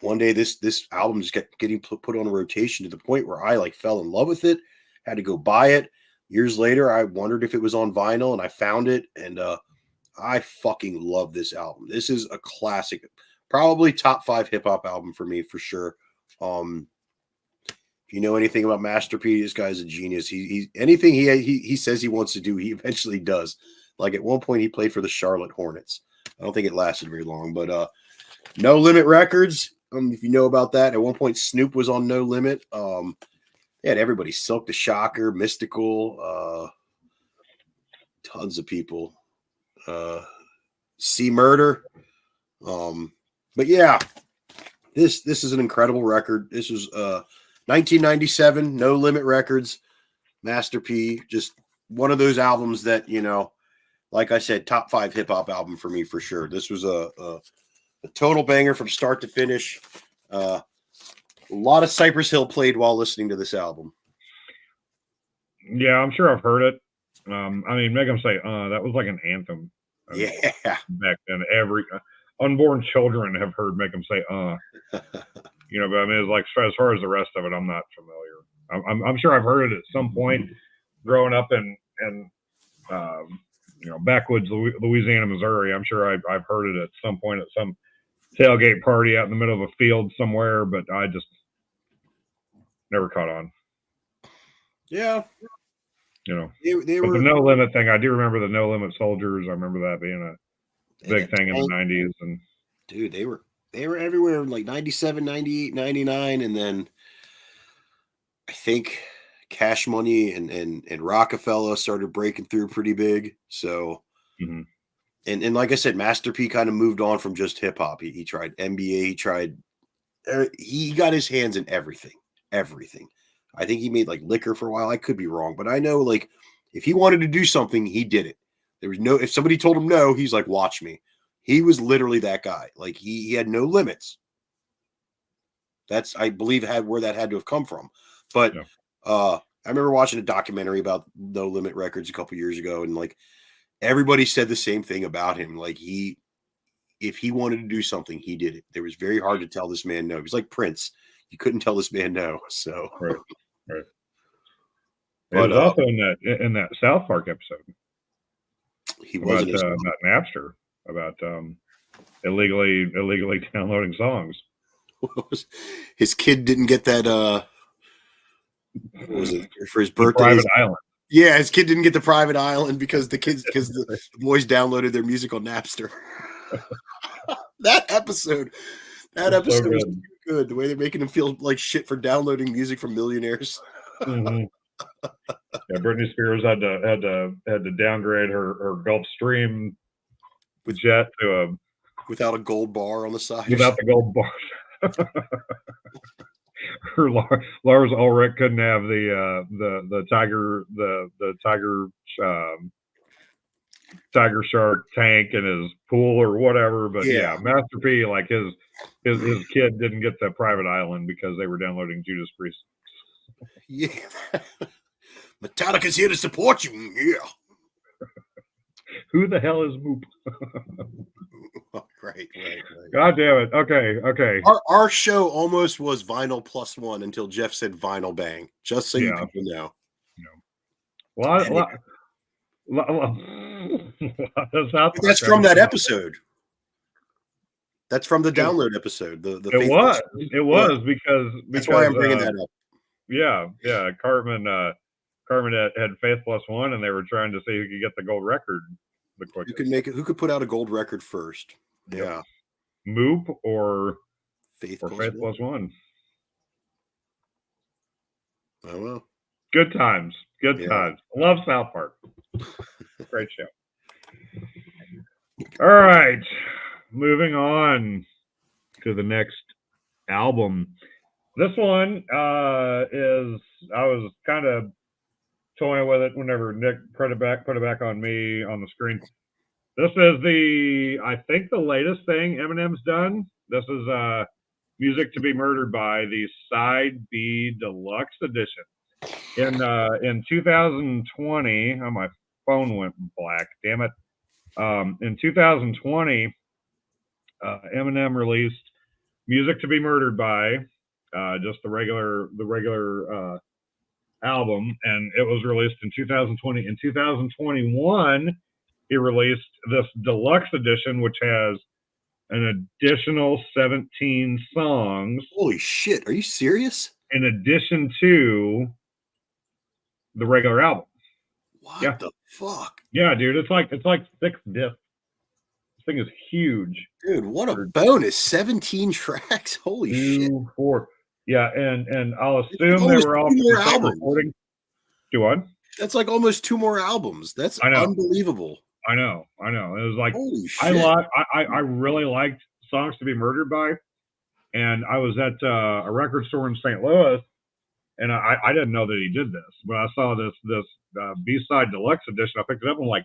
one day this album just kept getting put on a rotation to the point where I like fell in love with it. Had to go buy it. Years later, I wondered if it was on vinyl, and I found it, and I fucking love this album. This is a classic, probably top 5 hip hop album for me for sure. If you know anything about Master P, this guy's a genius. He anything he says he wants to do, he eventually does. Like at one point, he played for the Charlotte Hornets. I don't think it lasted very long, but No Limit Records. If you know about that, at one point Snoop was on No Limit. They had everybody, Silk the Shocker, Mystical, tons of people. C Murder. But yeah, this is an incredible record. This was 1997, No Limit Records, Master P. Just one of those albums that, like I said, top 5 hip hop album for me for sure. This was a total banger from start to finish. A lot of Cypress Hill played while listening to this album. Yeah, I'm sure I've heard it. I mean, make them say, that was like an anthem. Yeah. Back then, every unborn children have heard make them say, but I mean, it's like, as far as the rest of it, I'm not familiar. I'm sure I've heard it at some point growing up in backwoods Louisiana, Missouri. I'm sure I've heard it at some point at some tailgate party out in the middle of a field somewhere, but I just never caught on. Yeah. They were the No Limit thing. I do remember the No Limit Soldiers. I remember that being a big thing in the 90s. And dude, they were everywhere in like 97, 98, 99. And then I think Cash Money and Rockefeller started breaking through pretty big. So, and like I said, Master P kind of moved on from just hip hop. He tried NBA. He got his hands in everything. I think he made like liquor for a while. I could be wrong, but I know like if he wanted to do something, he did it. There was if somebody told him no, he's like, watch me. He was literally that guy. Like he had no limits. That's, I believe, where that had to have come from. But I remember watching a documentary about No Limit Records a couple years ago, and like everybody said the same thing about him. Like if he wanted to do something, he did it. It was very hard to tell this man no. He was like Prince. You couldn't tell this man no. So right. But also in that South Park episode, he wasn't about Napster, about illegally downloading songs. His kid didn't get that. What was it for his birthday? Private island. Yeah, his kid didn't get the private island because the boys downloaded their music on Napster. That episode was too good. The way they're making him feel like shit for downloading music from millionaires. Yeah, Britney Spears had to downgrade her Gulfstream jet to without a gold bar on the side. without the gold bar. Or Lars Ulrich couldn't have the tiger shark tank in his pool or whatever. But yeah, Master P, like his kid didn't get the private island because they were downloading Judas Priest. Yeah. Metallica's here to support you. Yeah. Who the hell is Moop? Right. God damn it. Okay. Our show almost was Vinyl Plus One until Jeff said Vinyl Bang. Just so you people know. That's from that episode. That's from the download episode. It was because that's why I'm bringing that up. Yeah. Cartman had Faith Plus One, and they were trying to see who could get the gold record the quickest. Who could put out a gold record first? Yeah, Moop or Faith Plus One. Oh well. Good times. Times. Love South Park. Great show. All right. Moving on to the next album. This one is, I was kind of toying with it whenever Nick put it back on me on the screen. This is I think the latest thing Eminem's done. This is Music to Be Murdered By, the Side B Deluxe Edition. In 2020, oh, my phone went black, damn it. In 2020, Eminem released Music to Be Murdered By, just the regular album, and it was released in 2020. In 2021, he released this deluxe edition, which has an additional 17 songs. Holy shit! Are you serious? In addition to the regular album. What the fuck? Yeah, dude, it's like 6 discs. This thing is huge. Dude, what a bonus. 17 tracks. Holy shit. 4. Yeah, and I'll assume they were all recording. Do what? That's like almost 2 more albums. That's unbelievable. I know. It was like, holy shit. I really liked Songs to Be Murdered By, and I was at a record store in St. Louis, and I didn't know that he did this, but I saw this B-side deluxe edition. I picked it up and I'm like,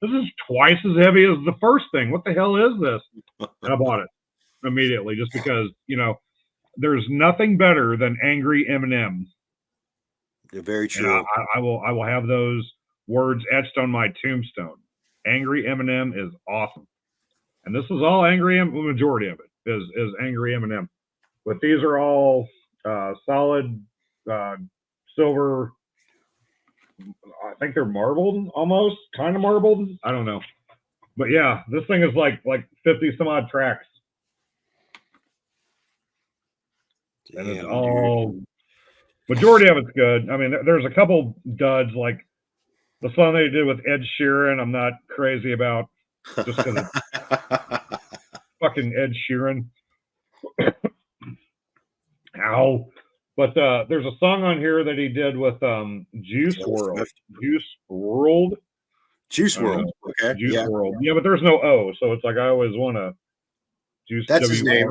this is twice as heavy as the first thing. What the hell is this? And I bought it immediately just because, there's nothing better than Angry Eminem. Yeah, very true. And I will have those words etched on my tombstone. Angry Eminem is awesome. And this is all Angry Eminem. The majority of it is Angry Eminem. But these are all solid silver. I think they're marbled, almost, kind of marbled. I don't know. But yeah, this thing is like 50 some odd tracks. And it's all, majority of it's good. I mean, there's a couple duds, like the song they did with Ed Sheeran, I'm not crazy about, just because it's fucking Ed Sheeran. Ow. But there's a song on here that he did with Juice WRLD. Juice WRLD. Okay. Juice WRLD. Yeah, but there's no O, so it's like I always want to Juice. That's his name.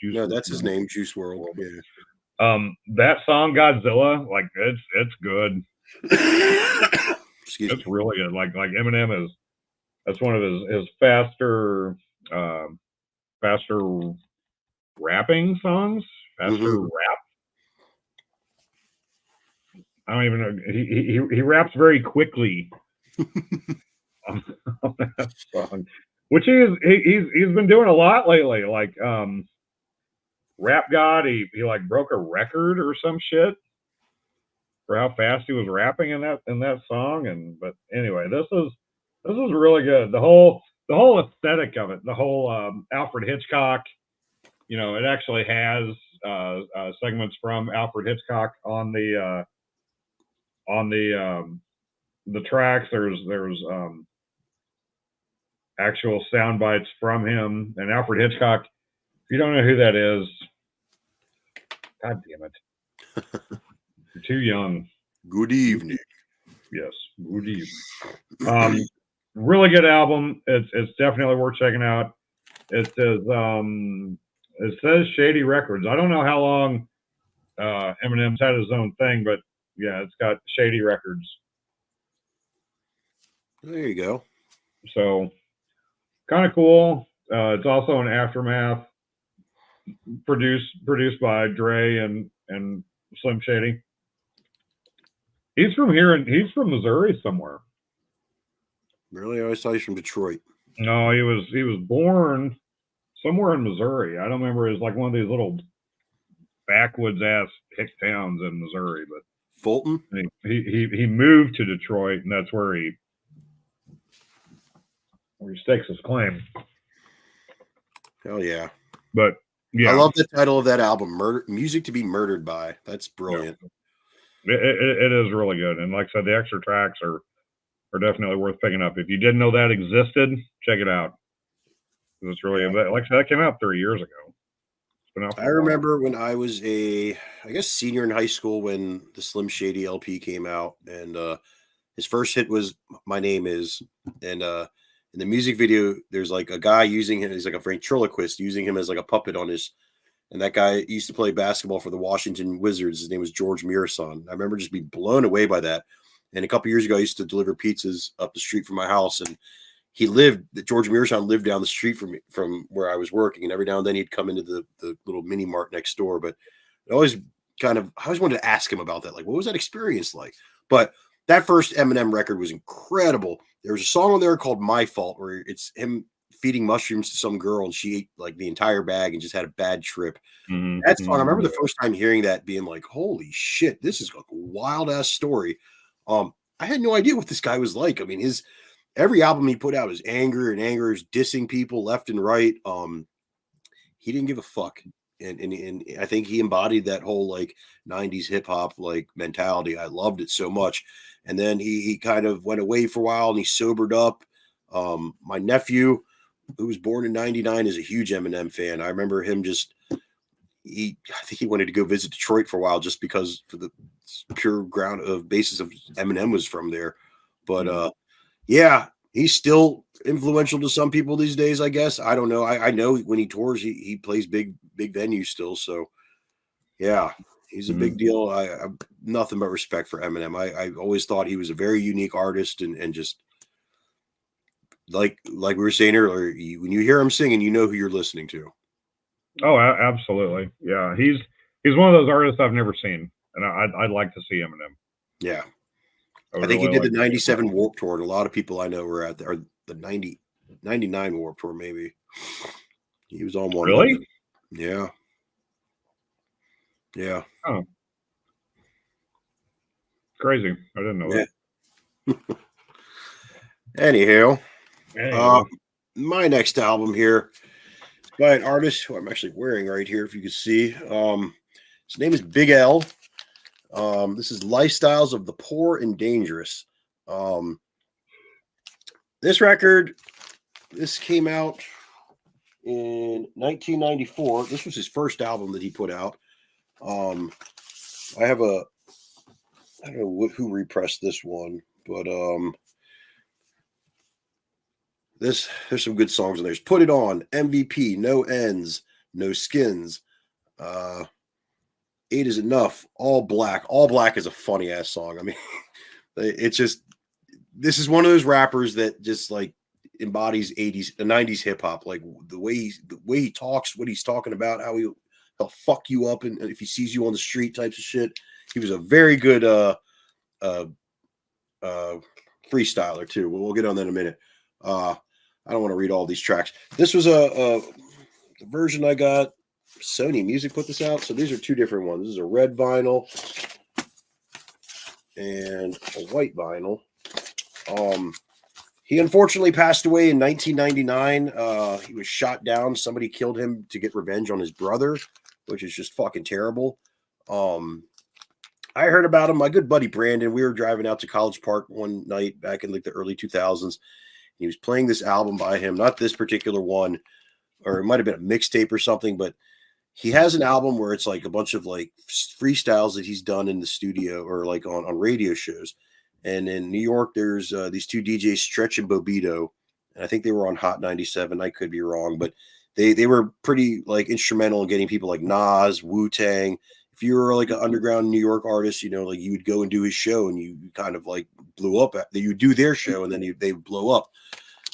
Juice no, that's his name, Juice WRLD. Yeah. That song Godzilla, like it's good. Excuse me. It's really good. Like Eminem is. That's one of his faster rapping songs. Faster rap. I don't even know. He raps very quickly on that song, which he's been doing a lot lately. Like Rap God, he like broke a record or some shit for how fast he was rapping in that song. But anyway, this is really good. The whole aesthetic of it, the whole Alfred Hitchcock. It actually has segments from Alfred Hitchcock on the tracks. There's actual sound bites from him and Alfred Hitchcock. If you don't know who that is, God damn it, you're too young. Good evening. Yes, good evening. Really good album. It's definitely worth checking out. It says Shady Records. I don't know how long Eminem's had his own thing, but yeah, it's got Shady Records. There you go. So kind of cool. It's also an Aftermath produced by Dre and Slim Shady. He's from here, and he's from Missouri somewhere. Really, I always thought he's from Detroit. No, he was born somewhere in Missouri. I don't remember. It's like one of these little backwoods ass hick towns in Missouri, but Fulton. He moved to Detroit, and that's where he stakes his claim. Hell yeah! But yeah, I love the title of that album, "Murder Music to Be Murdered By." That's brilliant. Yeah. It is really good, and like I said, the extra tracks are definitely worth picking up. If you didn't know that existed, check it out. It's really, like I said, that came out 3 years ago. I remember when I was I guess senior in high school when the Slim Shady LP came out, and his first hit was "My Name Is," and in the music video, there's like a guy using him. He's like a ventriloquist using him as like a puppet on his. And that guy used to play basketball for the Washington Wizards. His name was George Mirasan. I remember just being blown away by that. And a couple years ago, I used to deliver pizzas up the street from my house, and George Mirasan lived down the street from where I was working. And every now and then he'd come into the little mini mart next door. But I always wanted to ask him about that. Like, what was that experience like? But that first Eminem record was incredible. There was a song on there called "My Fault" where it's him feeding mushrooms to some girl, and she ate like the entire bag and just had a bad trip. Mm-hmm. That song, I remember the first time hearing that, being like, "Holy shit, this is a wild ass story." I had no idea what this guy was like. I mean, every album he put out is anger, and anger is dissing people left and right. He didn't give a fuck, and I think he embodied that whole like '90s hip hop like mentality. I loved it so much. And then he kind of went away for a while, and he sobered up. My nephew, who was born in '99, is a huge Eminem fan. I remember him I think he wanted to go visit Detroit for a while just because for the pure basis of Eminem was from there. But yeah, he's still influential to some people these days, I guess. I don't know. I know when he tours, he plays big venues still. So yeah, he's a big deal. I nothing but respect for Eminem. I always thought he was a very unique artist, and just like we were saying earlier, when you hear him singing, you know who you're listening to. Oh, absolutely. Yeah, he's one of those artists I've never seen, and I'd like to see Eminem. Yeah, I think he did the '97 Warped Tour, and a lot of people I know were at or the '99 Warped Tour. Maybe he was on one. Really? Yeah. Yeah. Oh, crazy! I didn't know that. Anyhow, my next album here is by an artist who I'm actually wearing right here, if you can see. His name is Big L. This is "Lifestyles of the Poor and Dangerous." This record, this came out in 1994. This was his first album that he put out. I don't know who repressed this one, but there's some good songs in there. "Put It On," "MVP," "No Ends," "No Skins," "Eight Is Enough," "All Black." "All Black" is a funny ass song. I mean, it's just, this is one of those rappers that just like embodies '90s hip hop. Like the way he talks, what he's talking about, how he'll fuck you up, and if he sees you on the street, types of shit. He was a very good freestyler too. We'll get on that in a minute. I don't want to read all these tracks. This was the version I got. Sony Music put this out. So these are two different ones. This is a red vinyl and a white vinyl. He unfortunately passed away in 1999. He was shot down. Somebody killed him to get revenge on his brother, which is just fucking terrible. I heard about him. My good buddy Brandon, we were driving out to College Park one night back in like the early 2000s. He was playing this album by him, not this particular one, or it might have been a mixtape or something, but he has an album where it's like a bunch of like freestyles that he's done in the studio or like on radio shows. And in New York, there's these two DJs, Stretch and Bobito, and I think they were on Hot 97. I could be wrong, but they were pretty like instrumental in getting people like Nas, Wu-Tang. If you were like an underground New York artist, you know, like you would go and do his show and you kind of like blew up. That you do their show and then they would blow up.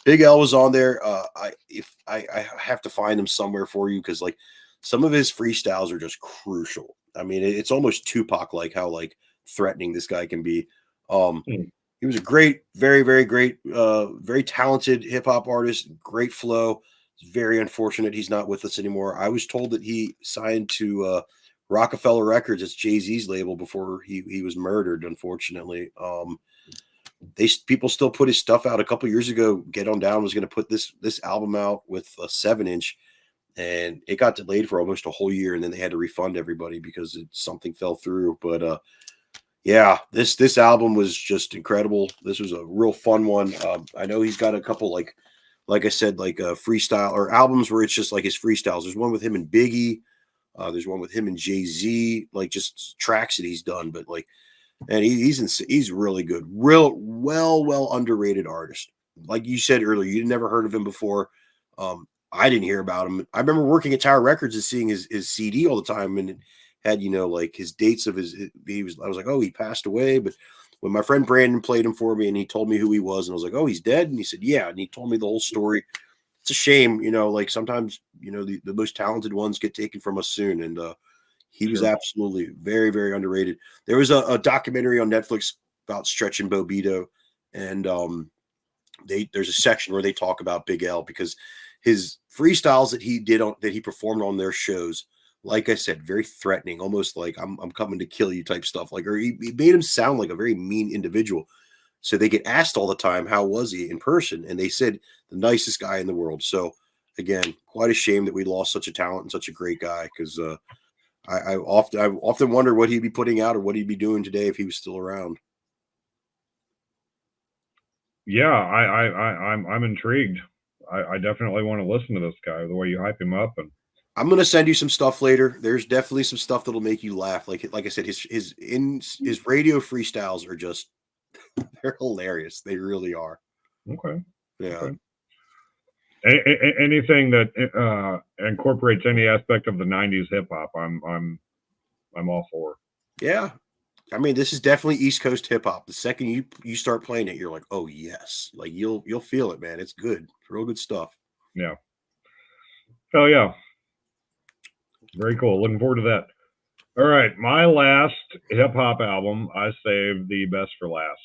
Big L was on there. I have to find him somewhere for you because like some of his freestyles are just crucial. I mean, it's almost Tupac like how like threatening this guy can be. He was a great, very, very great, very talented hip hop artist. Great flow. It's very unfortunate he's not with us anymore. I was told that he signed to Rockefeller Records, it's Jay-Z's label, before he was murdered. Unfortunately, people still put his stuff out. A couple years ago, Get On Down was going to put this album out with a 7-inch, and it got delayed for almost a whole year, and then they had to refund everybody because something fell through. But yeah, this album was just incredible. This was a real fun one. I know he's got a couple like I said, like freestyle or albums where it's just like his freestyles. There's one with him and Biggie. There's one with him and Jay-Z, like just tracks that he's done. But like, and he's really good, real well underrated artist. Like you said earlier, you'd never heard of him before. I didn't hear about him. I remember working at Tower Records and seeing his CD all the time, and it had, you know, like his dates of his. I was like, oh, he passed away. But when my friend Brandon played him for me and he told me who he was, and I was like, oh, he's dead. And he said, yeah, and he told me the whole story. It's a shame, you know, like sometimes, you know, the most talented ones get taken from us soon. And he was absolutely very, very underrated. There was a documentary on Netflix about Stretch and Bobbito, and there's a section where they talk about Big L because his freestyles that he performed on their shows, like I said, very threatening, almost like I'm coming to kill you type stuff. Like, or he made him sound like a very mean individual. So they get asked all the time, how was he in person? And they said the nicest guy in the world. So again, quite a shame that we lost such a talent and such a great guy, because I often wonder what he'd be putting out or what he'd be doing today if he was still around. Yeah, I'm intrigued. I definitely want to listen to this guy, the way you hype him up. And I'm gonna send you some stuff later. There's definitely some stuff that'll make you laugh. Like I said, his radio freestyles are just they're hilarious. They really are. Okay. Yeah. Okay. Anything that incorporates any aspect of the '90s hip hop, I'm all for. Yeah, I mean, this is definitely East Coast hip hop. The second you start playing it, you're like, oh yes, like you'll feel it, man. It's good. It's real good stuff. Yeah. Oh yeah. Very cool. Looking forward to that. All right, my last hip hop album, I saved the best for last.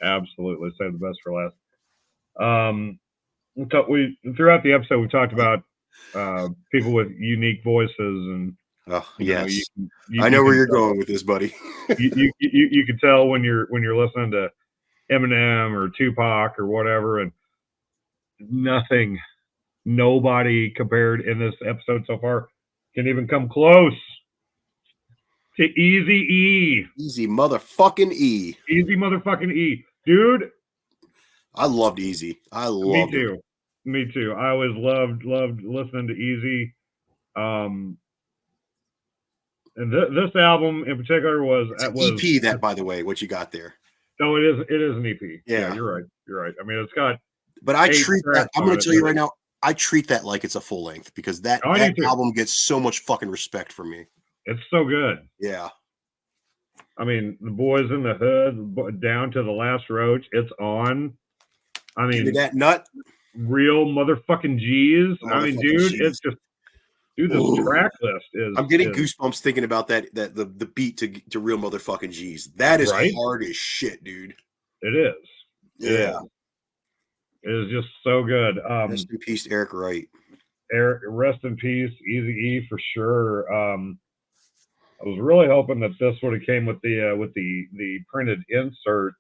Absolutely saved the best for last. We throughout the episode we talked about people with unique voices, and yes, I know where you're going with this, buddy. you can tell when you're listening to Eminem or Tupac or whatever, and nobody compared in this episode so far can even come close to Eazy-E. Easy motherfucking E. Easy motherfucking E, dude. I loved Easy. I loved Me too. Me too. I always loved listening to Easy. And this album in particular was EP. That, by the way, what you got there? No, it is an EP. Yeah, you're right. I mean, it's got. But I treat that. I'm going to tell you right now. I treat that like it's a full length because that album gets so much fucking respect from me. It's so good. Yeah. I mean, the Boys in the Hood, down to the last roach. It's on. I mean, that nut. Real motherfucking G's. I mean, dude, it's just. Dude, this track list is. I'm getting goosebumps thinking about that the beat to Real Motherfucking G's. That is hard as shit, dude. It is. Yeah. It is just so good. Rest in peace, Eric Wright. Rest in peace, Eazy-E for sure. I was really hoping that this would have came with the printed insert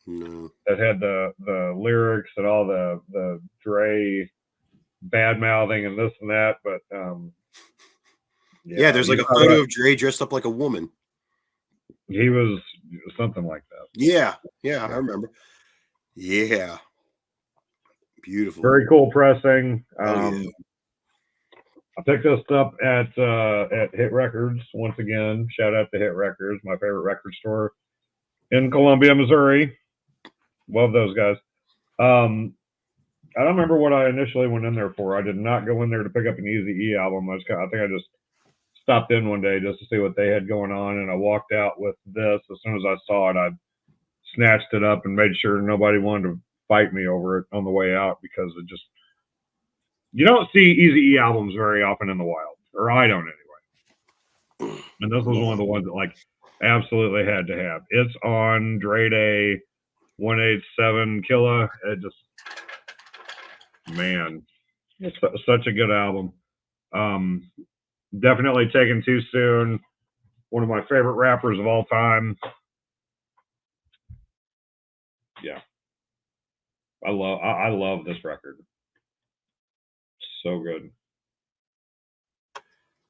that had the lyrics and all the Dre bad mouthing and this and that, but there's like a photo of Dre dressed up like a woman. He was something like that. Yeah, I remember. Yeah, beautiful. Very cool pressing. I picked this up at Hit Records once again. Shout out to Hit Records, my favorite record store in Columbia, Missouri. Love those guys. I don't remember what I initially went in there for. I did not go in there to pick up an Eazy-E album. I think I just stopped in one day just to see what they had going on, and I walked out with this. As soon as I saw it, I snatched it up and made sure nobody wanted to fight me over it on the way out, because it just, you don't see Eazy-E albums very often in the wild, or I don't anyway. And this was one of the ones that like absolutely had to have. It's on Dre Day 187 Killa. It just, man, it's such a good album. Definitely Taken Too Soon. One of my favorite rappers of all time. Yeah. I love this record. So good.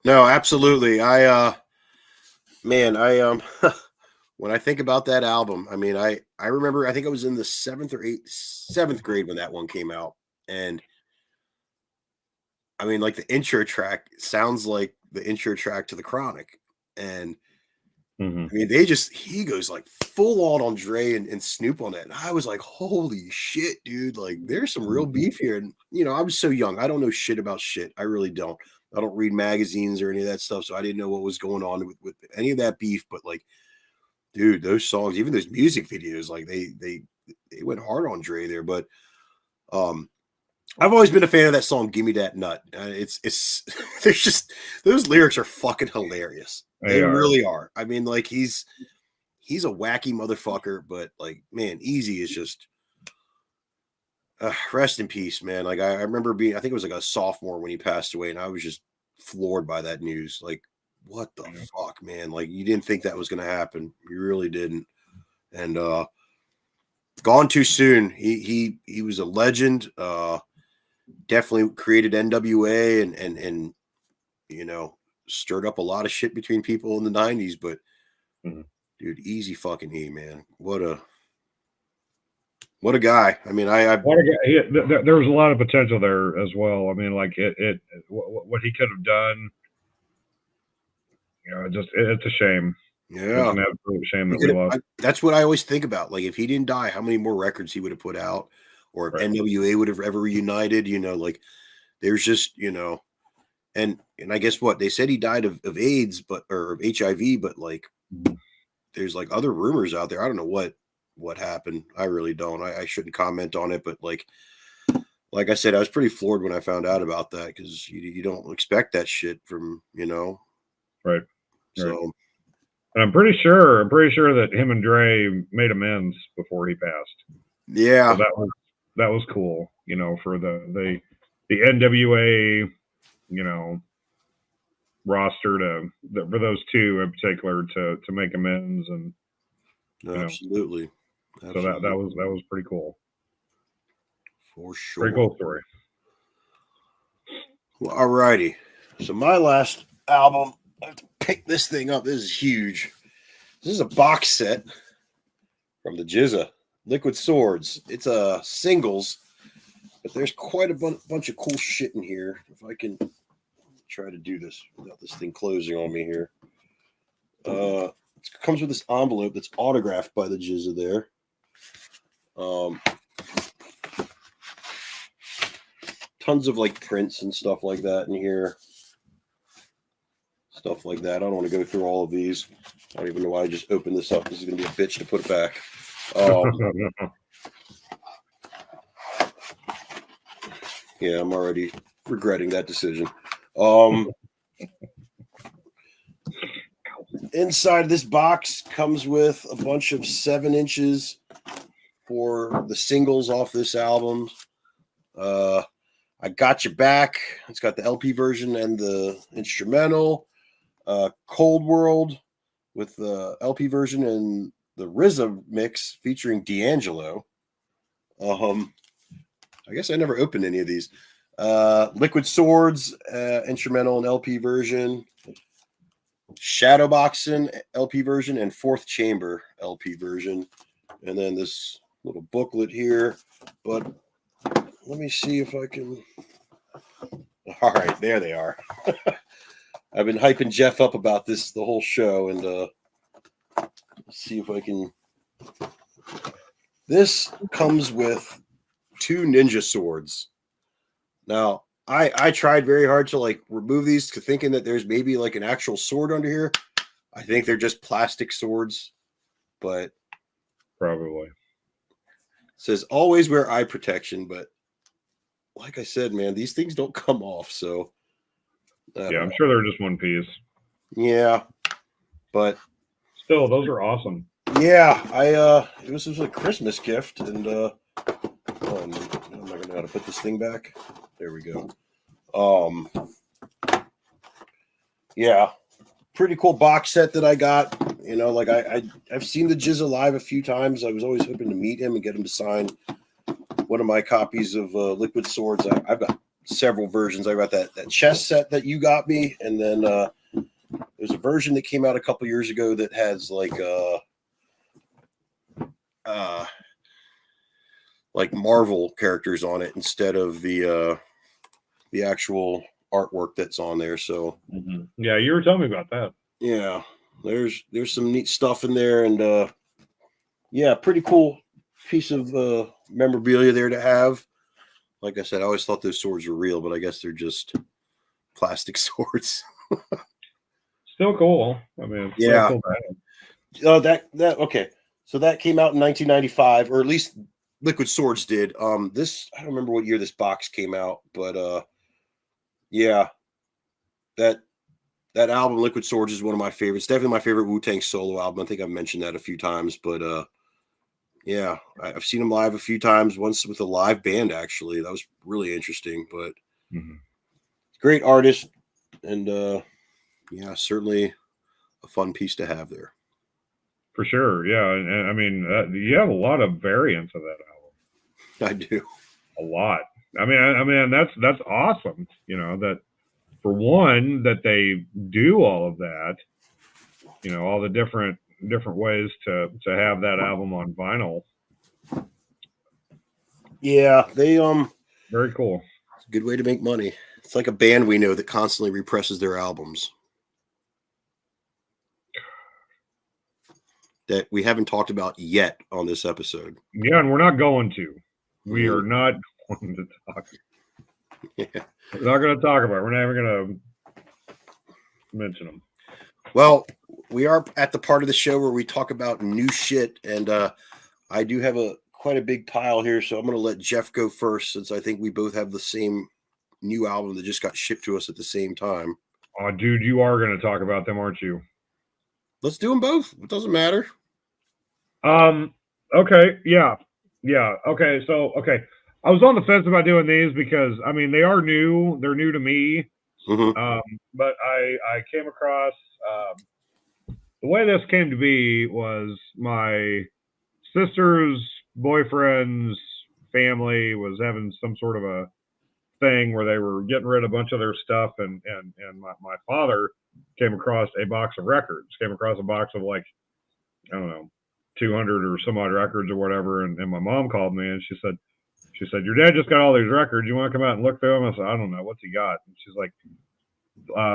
No, absolutely. Man, when I think about that album, I mean, I remember, I think I was in the seventh grade when that one came out. And I mean, like the intro track sounds like the intro track to The Chronic. And I mean, he goes like full on Dre and Snoop on it. And I was like, holy shit, dude. Like, there's some real beef here. And, you know, I was so young. I don't know shit about shit. I really don't. I don't read magazines or any of that stuff. So I didn't know what was going on with any of that beef. But like, dude, those songs, even those music videos, like they went hard on Dre there. But I've always been a fan of that song, "Gimme That Nut." It's there's just, those lyrics are fucking hilarious. They really are. I mean, like he's a wacky motherfucker, but like, man, Eazy is just rest in peace, man. Like I remember I think it was like a sophomore when he passed away, and I was just floored by that news. Like, what the fuck, man? Like, you didn't think that was gonna happen. You really didn't. And gone too soon. He was a legend. Definitely created NWA and you know, stirred up a lot of shit between people in the 90s. But dude, Eazy fucking E, man. What a guy. I mean, there was a lot of potential there as well. I mean, like what he could have done. You know, it's a shame. Yeah, it's an absolute shame that we lost. That's what I always think about. Like, if he didn't die, how many more records he would have put out, or if NWA would have ever reunited. You know, like there's just, you know, and I guess what they said, he died of AIDS, or of HIV, but like there's like other rumors out there. I don't know what happened. I really don't. I shouldn't comment on it, but like I said, I was pretty floored when I found out about that, because you don't expect that shit from, you know. Right. So, and I'm pretty sure that him and Dre made amends before he passed. Yeah. So that was cool, you know, for the NWA, you know, roster for those two in particular to make amends. And absolutely. So that was pretty cool. For sure. Pretty cool story. Well, all righty. So my last album, I have to pick this thing up. This is huge. This is a box set from the GZA, Liquid Swords. It's a singles, but there's quite a bunch of cool shit in here. If I can try to do this without this thing closing on me here. It comes with this envelope that's autographed by the GZA there. Tons of like prints and stuff like that in here. Stuff like that. I don't want to go through all of these. I don't even know why I just opened this up. This is going to be a bitch to put it back. Yeah, I'm already regretting that decision. Inside this box comes with a bunch of 7 inches for the singles off this album. I Got Your Back. It's got the LP version and the instrumental. Cold World with the LP version and the RZA mix featuring D'Angelo. I guess I never opened any of these. Liquid Swords, instrumental and LP version. Shadowboxing LP version and Fourth Chamber LP version. And then this little booklet here. But let me see if I can. All right, there they are. I've been hyping Jeff up about this the whole show, and let's see if I can. This comes with 2 ninja swords. Now, I tried very hard to like remove these, to thinking that there's maybe like an actual sword under here. I think they're just plastic swords, but Probably. it says always wear eye protection. But like I said, man, these things don't come off. So Yeah, I'm sure they're just one piece. yeah, but Still, those are awesome. yeah, it was a Christmas gift, and oh, I'm not gonna know how to put this thing back. There we go. Yeah, pretty cool box set that I got. You know, like I've seen the Jizz live a few times. I was always hoping to meet him and get him to sign one of my copies of Liquid Swords. I've got several versions. I got that chess set that you got me, and then there's a version that came out a couple years ago that has like Marvel characters on it instead of the actual artwork that's on there. So Yeah, you were telling me about that. yeah, there's some neat stuff in there, and yeah, pretty cool piece of memorabilia there to have. Like I said, I always thought those swords were real, but I guess they're just plastic swords. Still cool. I mean, it's Yeah. still cool. That okay. So that came out in 1995, or at least Liquid Swords did. This, I don't remember what year this box came out, but yeah, that album Liquid Swords is one of my favorites. Definitely my favorite Wu-Tang solo album. I think I've mentioned that a few times, but yeah, I've seen them live a few times. Once with a live band, actually, that was really interesting. But great artist, and yeah, certainly a fun piece to have there. For sure, yeah, and I mean, you have a lot of variants of that album. I do. A lot. I mean, that's awesome. You know, that for one, that they do all of that. You know, all the different ways to have that album on vinyl. Yeah, they very cool. It's a good way to make money. It's like a band we know that constantly represses their albums that we haven't talked about yet on this episode. Yeah, and we're not going to. We are not going to talk. Yeah. We're not going to talk about it. We're not even going to mention them. Well, we are at the part of the show where we talk about new shit, and I do have quite a big pile here, so I'm going to let Jeff go first, since I think we both have the same new album that just got shipped to us at the same time. Oh, dude, you are going to talk about them, aren't you? Let's do them both. It doesn't matter. Okay. Yeah. Okay. So, okay. I was on the fence about doing these because, I mean, they are new. They're new to me. But I came across, the way this came to be was my sister's boyfriend's family was having some sort of a thing where they were getting rid of a bunch of their stuff, and my father came across a box of records, came across a box of like, I don't know, 200 or some odd records or whatever, and my mom called me and she said, your dad just got all these records. You want to come out and look through them? I said, I don't know. What's he got? And she's like,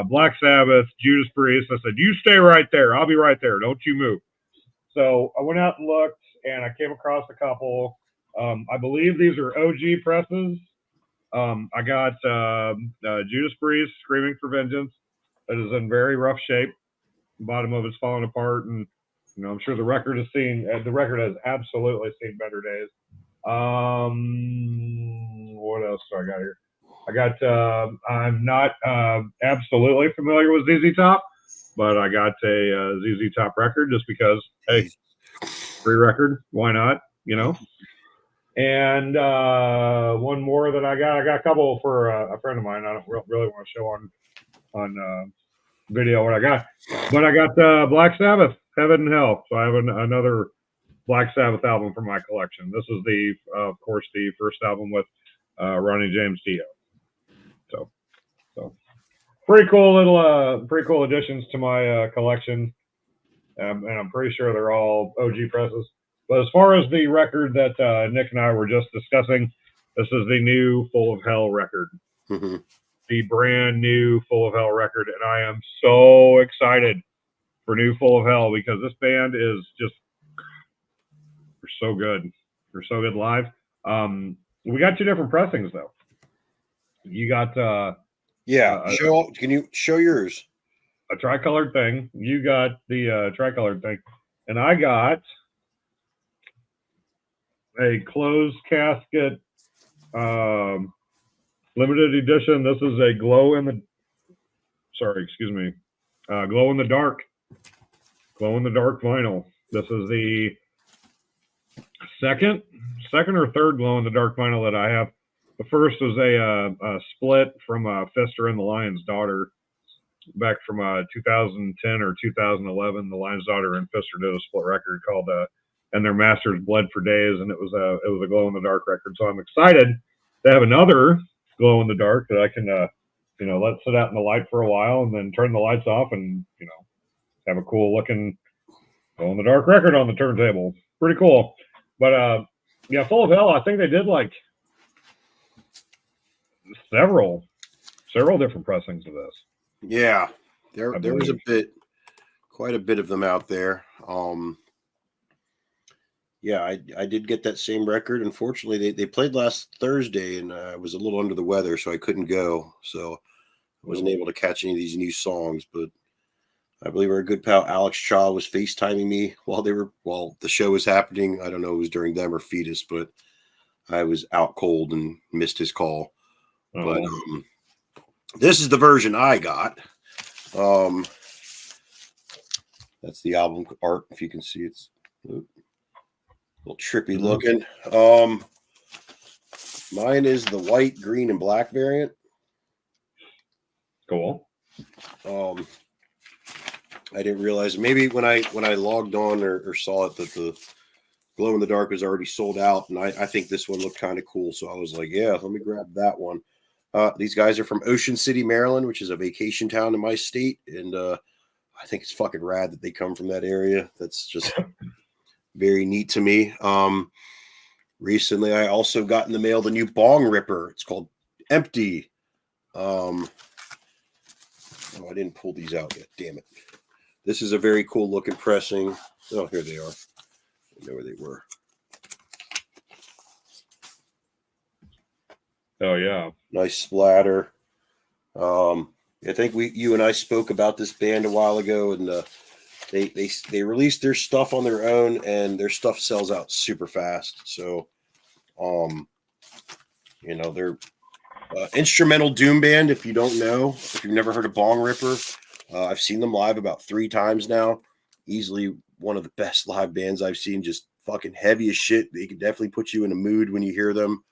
Black Sabbath, Judas Priest. I said, you stay right there. I'll be right there. Don't you move. So I went out and looked, and I came across a couple. I believe these are OG presses. I got Judas Priest, Screaming for Vengeance. That is in very rough shape. The bottom of it's falling apart, and you know, I'm sure the record has absolutely seen better days. What else do I got here? I got I'm not absolutely familiar with ZZ Top, but I got a ZZ Top record just because, hey, free record, why not? You know. And one more that I got a couple for a friend of mine. I don't really want to show on video what I got, but I got Black Sabbath, Heaven and Hell. So I have another Black Sabbath album from my collection. This is of course, the first album with Ronnie James Dio. So pretty cool additions to my collection, and I'm pretty sure they're all OG presses. But as far as the record that Nick and I were just discussing, this is the new Full of Hell record. The brand new Full of Hell record, and I am so excited for new Full of Hell because this band is just, they're so good. They're so good live. We got two different pressings though. You got Can you show yours? A tricolored thing. You got the tricolored thing, and I got a closed casket limited edition. This is a glow in the dark vinyl. This is the second or third glow in the dark vinyl that I have. The first was a split from Fister and the Lion's Daughter back from 2010 or 2011. The Lion's Daughter and Fister did a split record called "And Their Masters Bled for Days," and it was a glow in the dark record. So I'm excited to have another glow in the dark that I can let sit out in the light for a while and then turn the lights off and have a cool looking glow in the dark record on the turntable. Pretty cool. But Full of Hell, I think they did like several different pressings of this. Yeah, there was quite a bit of them out there. I did get that same record. Unfortunately, they played last Thursday, and I was a little under the weather, so I couldn't go. So I wasn't able to catch any of these new songs. But I believe our good pal Alex Chaw was FaceTiming me while the show was happening. I don't know if it was during them or Fetus, but I was out cold and missed his call. Oh. But this is the version I got. That's the album art. If you can see, it's a little trippy looking. Mine is the white, green, and black variant. Cool. I didn't realize maybe when I logged on or saw it that the glow in the dark was already sold out, and I think this one looked kind of cool, so I was like, yeah, let me grab that one. These guys are from Ocean City, Maryland, which is a vacation town in my state, and I think it's fucking rad that they come from that area. That's just very neat to me. Recently, I also got in the mail the new Bong Ripper. It's called Empty. I didn't pull these out yet. Damn it. This is a very cool looking pressing. Oh, here they are. I know where they were. Oh, yeah. Nice splatter. I think you and I spoke about this band a while ago, and they released their stuff on their own, and their stuff sells out super fast. So, they're instrumental doom band. If you don't know, if you've never heard of Bong Ripper, I've seen them live about 3 times now. Easily one of the best live bands I've seen. Just fucking heavy as shit. They can definitely put you in a mood when you hear them.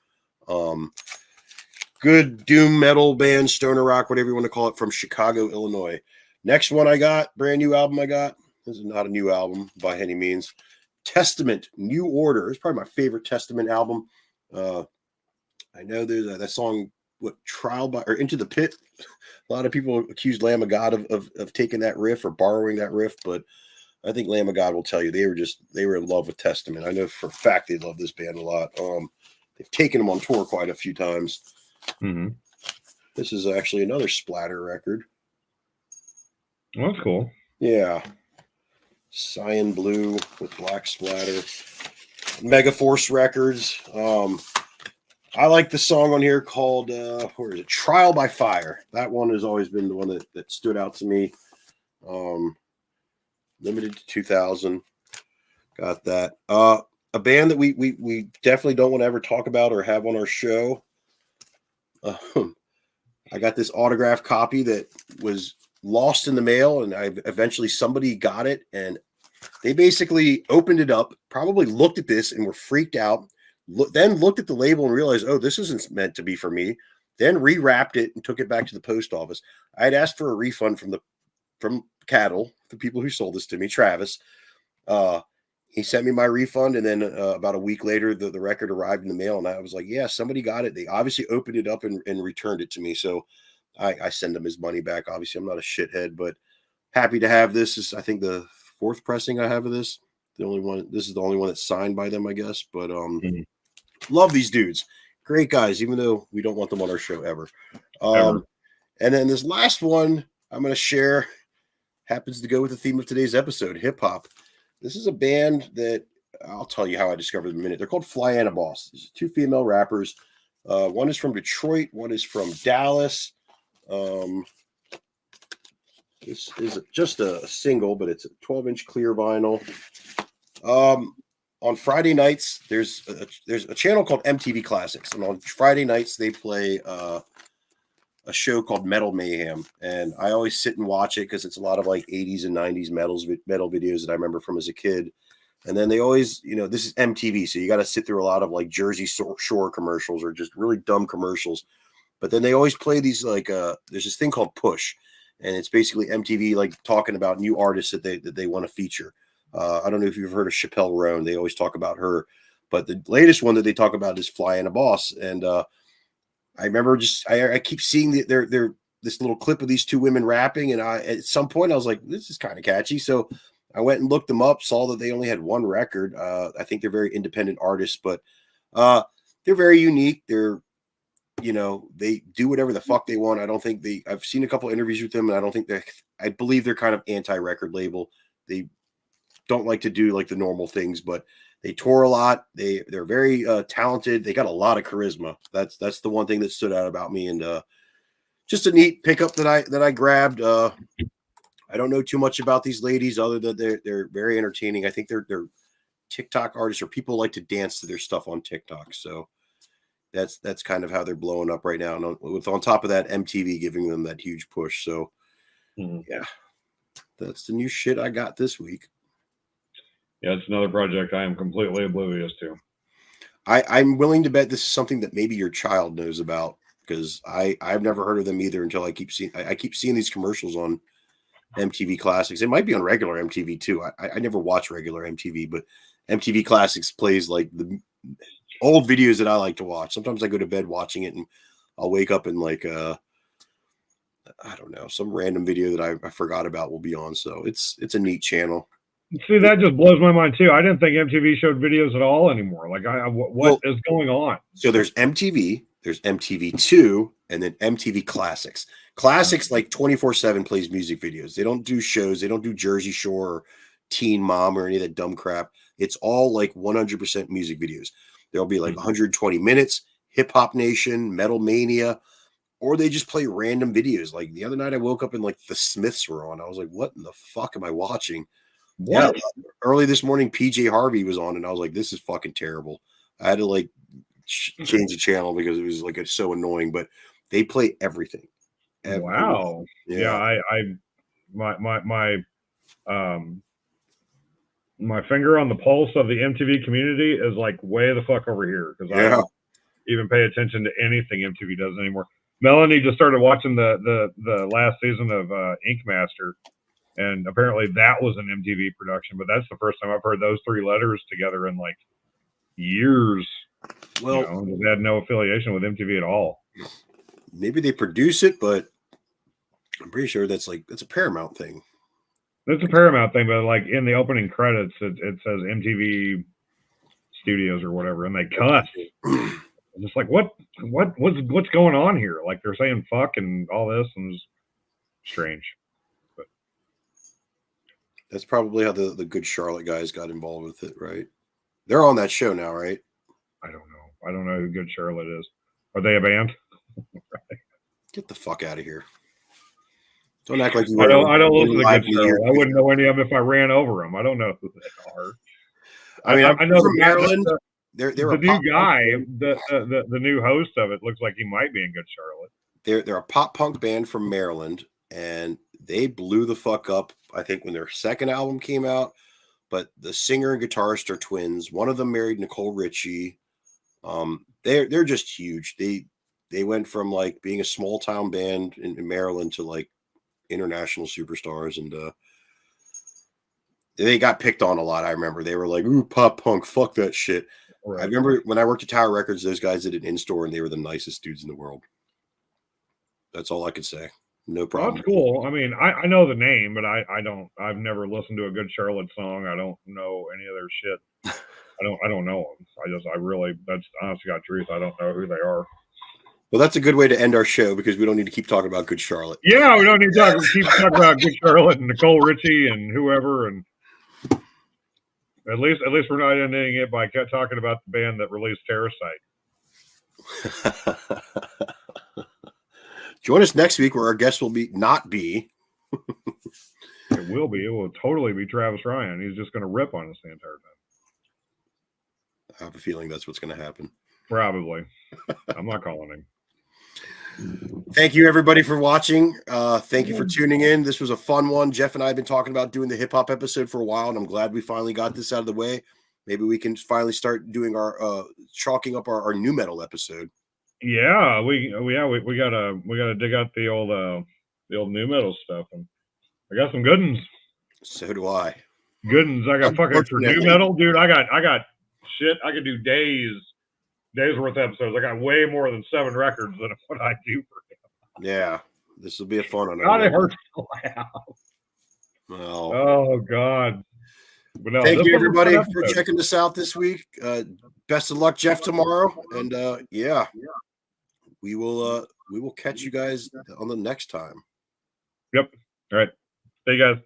Good doom metal band, stoner rock, whatever you want to call it, from Chicago, Illinois. Next one I got, brand new album I got. This is not a new album by any means. Testament, New Order. It's probably my favorite Testament album. I know there's that song, Trial by or Into the Pit. A lot of people accused Lamb of God of taking that riff or borrowing that riff, but I think Lamb of God will tell you they were in love with Testament. I know for a fact they love this band a lot. They've taken them on tour quite a few times. Mm-hmm. This is actually another splatter record. Well, that's cool. Yeah. Cyan blue with black splatter. Megaforce Records. I like the song on here called where is it? Trial by Fire. That one has always been the one that stood out to me. Limited to 2,000. Got that. A band that we definitely don't want to ever talk about or have on our show. I got this autographed copy that was lost in the mail, and eventually somebody got it, and they basically opened it up, probably looked at this and were freaked out, then looked at the label and realized, oh, this isn't meant to be for me, then rewrapped it and took it back to the post office. I had asked for a refund from Cattle, the people who sold this to me, Travis. He sent me my refund, and then about a week later, the record arrived in the mail, and I was like, yeah, somebody got it. They obviously opened it up and returned it to me, so I send him his money back. Obviously, I'm not a shithead, but happy to have this. This is, I think, the 4th pressing I have of this. This is the only one that's signed by them, I guess, but love these dudes. Great guys, even though we don't want them on our show ever. And then this last one I'm going to share happens to go with the theme of today's episode, hip-hop. This is a band that I'll tell you how I discovered them in a minute. They're called Flyana Boss. There's 2 female rappers. One is from Detroit. One is from Dallas. This is just a single, but it's a 12-inch clear vinyl. On Friday nights, there's a channel called MTV Classics, and on Friday nights they play a show called Metal Mayhem, and I always sit and watch it because it's a lot of like 80s and 90s metal videos that I remember from as a kid. And then they always, this is MTV, so you got to sit through a lot of like Jersey Shore commercials or just really dumb commercials. But then they always play these like there's this thing called Push, and it's basically MTV like talking about new artists that they want to feature. I don't know if you've heard of Chappelle Roan. They always talk about her, but the latest one that they talk about is Flyana Boss. And I remember I keep seeing their this little clip of these 2 women rapping, and at some point I was like, this is kind of catchy. So I went and looked them up, saw that they only had 1 record. I think they're very independent artists, but they're very unique. They're they do whatever the fuck they want. I don't think I've seen a couple interviews with them, and I don't think I believe they're kind of anti-record label. They don't like to do like the normal things, but they tour a lot. They're very talented. They got a lot of charisma. That's the one thing that stood out about me, and just a neat pickup that I grabbed. I don't know too much about these ladies other than they're very entertaining. I think they're TikTok artists, or people like to dance to their stuff on TikTok. So that's kind of how they're blowing up right now. And on top of that, MTV giving them that huge push. So yeah, that's the new shit I got this week. Yeah, it's another project I am completely oblivious to. I'm willing to bet this is something that maybe your child knows about, because I've never heard of them either until I keep seeing these commercials on MTV Classics. It might be on regular MTV too. I never watch regular MTV, but MTV Classics plays like the old videos that I like to watch. Sometimes I go to bed watching it, and I'll wake up and like I don't know, some random video that I forgot about will be on. So it's a neat channel. See, that just blows my mind too. I didn't think MTV showed videos at all anymore. Like, what is going on? So there's MTV, there's MTV2, and then MTV Classics. Classics, like 24/7 plays music videos. They don't do shows. They don't do Jersey Shore or Teen Mom or any of that dumb crap. It's all like 100% music videos. There'll be like 120 minutes, Hip Hop Nation, Metal Mania, or they just play random videos. Like the other night, I woke up and like the Smiths were on. I was like, what in the fuck am I watching? What? Yeah, early this morning, PJ Harvey was on, and I was like, this is fucking terrible. I had to like change the channel because it was like it's so annoying, but they play everything. Wow. Yeah. My finger on the pulse of the MTV community is like way the fuck over here, because I don't even pay attention to anything MTV does anymore. Melanie just started watching the last season of Ink Master, and apparently that was an MTV production, but that's the first time I've heard those 3 letters together in like years. Well, they had no affiliation with MTV at all. Maybe they produce it, but I'm pretty sure that's a Paramount thing. It's a Paramount thing, but like in the opening credits, it says MTV Studios or whatever, and they cuss. I'm just like, what's going on here? Like they're saying fuck and all this, and it's strange. But that's probably how the Good Charlotte guys got involved with it, right? They're on that show now, right? I don't know. I don't know who Good Charlotte is. Are they a band? Get the fuck out of here. Don't act like you. I don't listen to Good Charlotte. I wouldn't know any of them if I ran over them. I don't know who they are. I mean, I know from Maryland. They're the new guy, the new host of it looks like he might be in Good Charlotte. They're a pop punk band from Maryland, and they blew the fuck up, I think, when their second album came out. But the singer and guitarist are twins. One of them married Nicole Richie. They're just huge. They went from like being a small town band in Maryland to like international superstars, and they got picked on a lot. I remember they were like, "Ooh, pop punk, fuck that shit." Right. I remember when I worked at Tower Records, those guys did an in-store, and they were the nicest dudes in the world. That's all I could say. No problem. That's cool. I mean, I know the name, but I've never listened to a Good Charlotte song. I don't know any of their shit. I don't know them. That's honest to God truth. I don't know who they are. Well, that's a good way to end our show, because we don't need to keep talking about Good Charlotte. Yeah, we don't need to keep talking about Good Charlotte and Nicole Richie and whoever. And At least we're not ending it by talking about the band that released Terrorcite. Join us next week where our guest will not be. It will be. It will totally be Travis Ryan. He's just going to rip on us the entire time. I have a feeling that's what's going to happen. Probably. I'm not calling him. Thank you, everybody, for watching. Thank you for tuning in. This was a fun one. Jeff and I have been talking about doing the hip-hop episode for a while, and I'm glad we finally got this out of the way. Maybe we can finally start doing our chalking up our new metal episode. Yeah, we gotta dig out the old new metal stuff, and I got some good ones. So do I. Good ones. I got fucking for new metal, dude. I got shit. I could do days worth of episodes. I got way more than 7 records than what I do for him. Yeah, this will be a fun one. God, it hurts to laugh. Well, oh God. But no, thank you, everybody, for checking this out this week. Best of luck, Jeff, tomorrow, and yeah, we will catch you guys on the next time. Yep. All right. See you guys.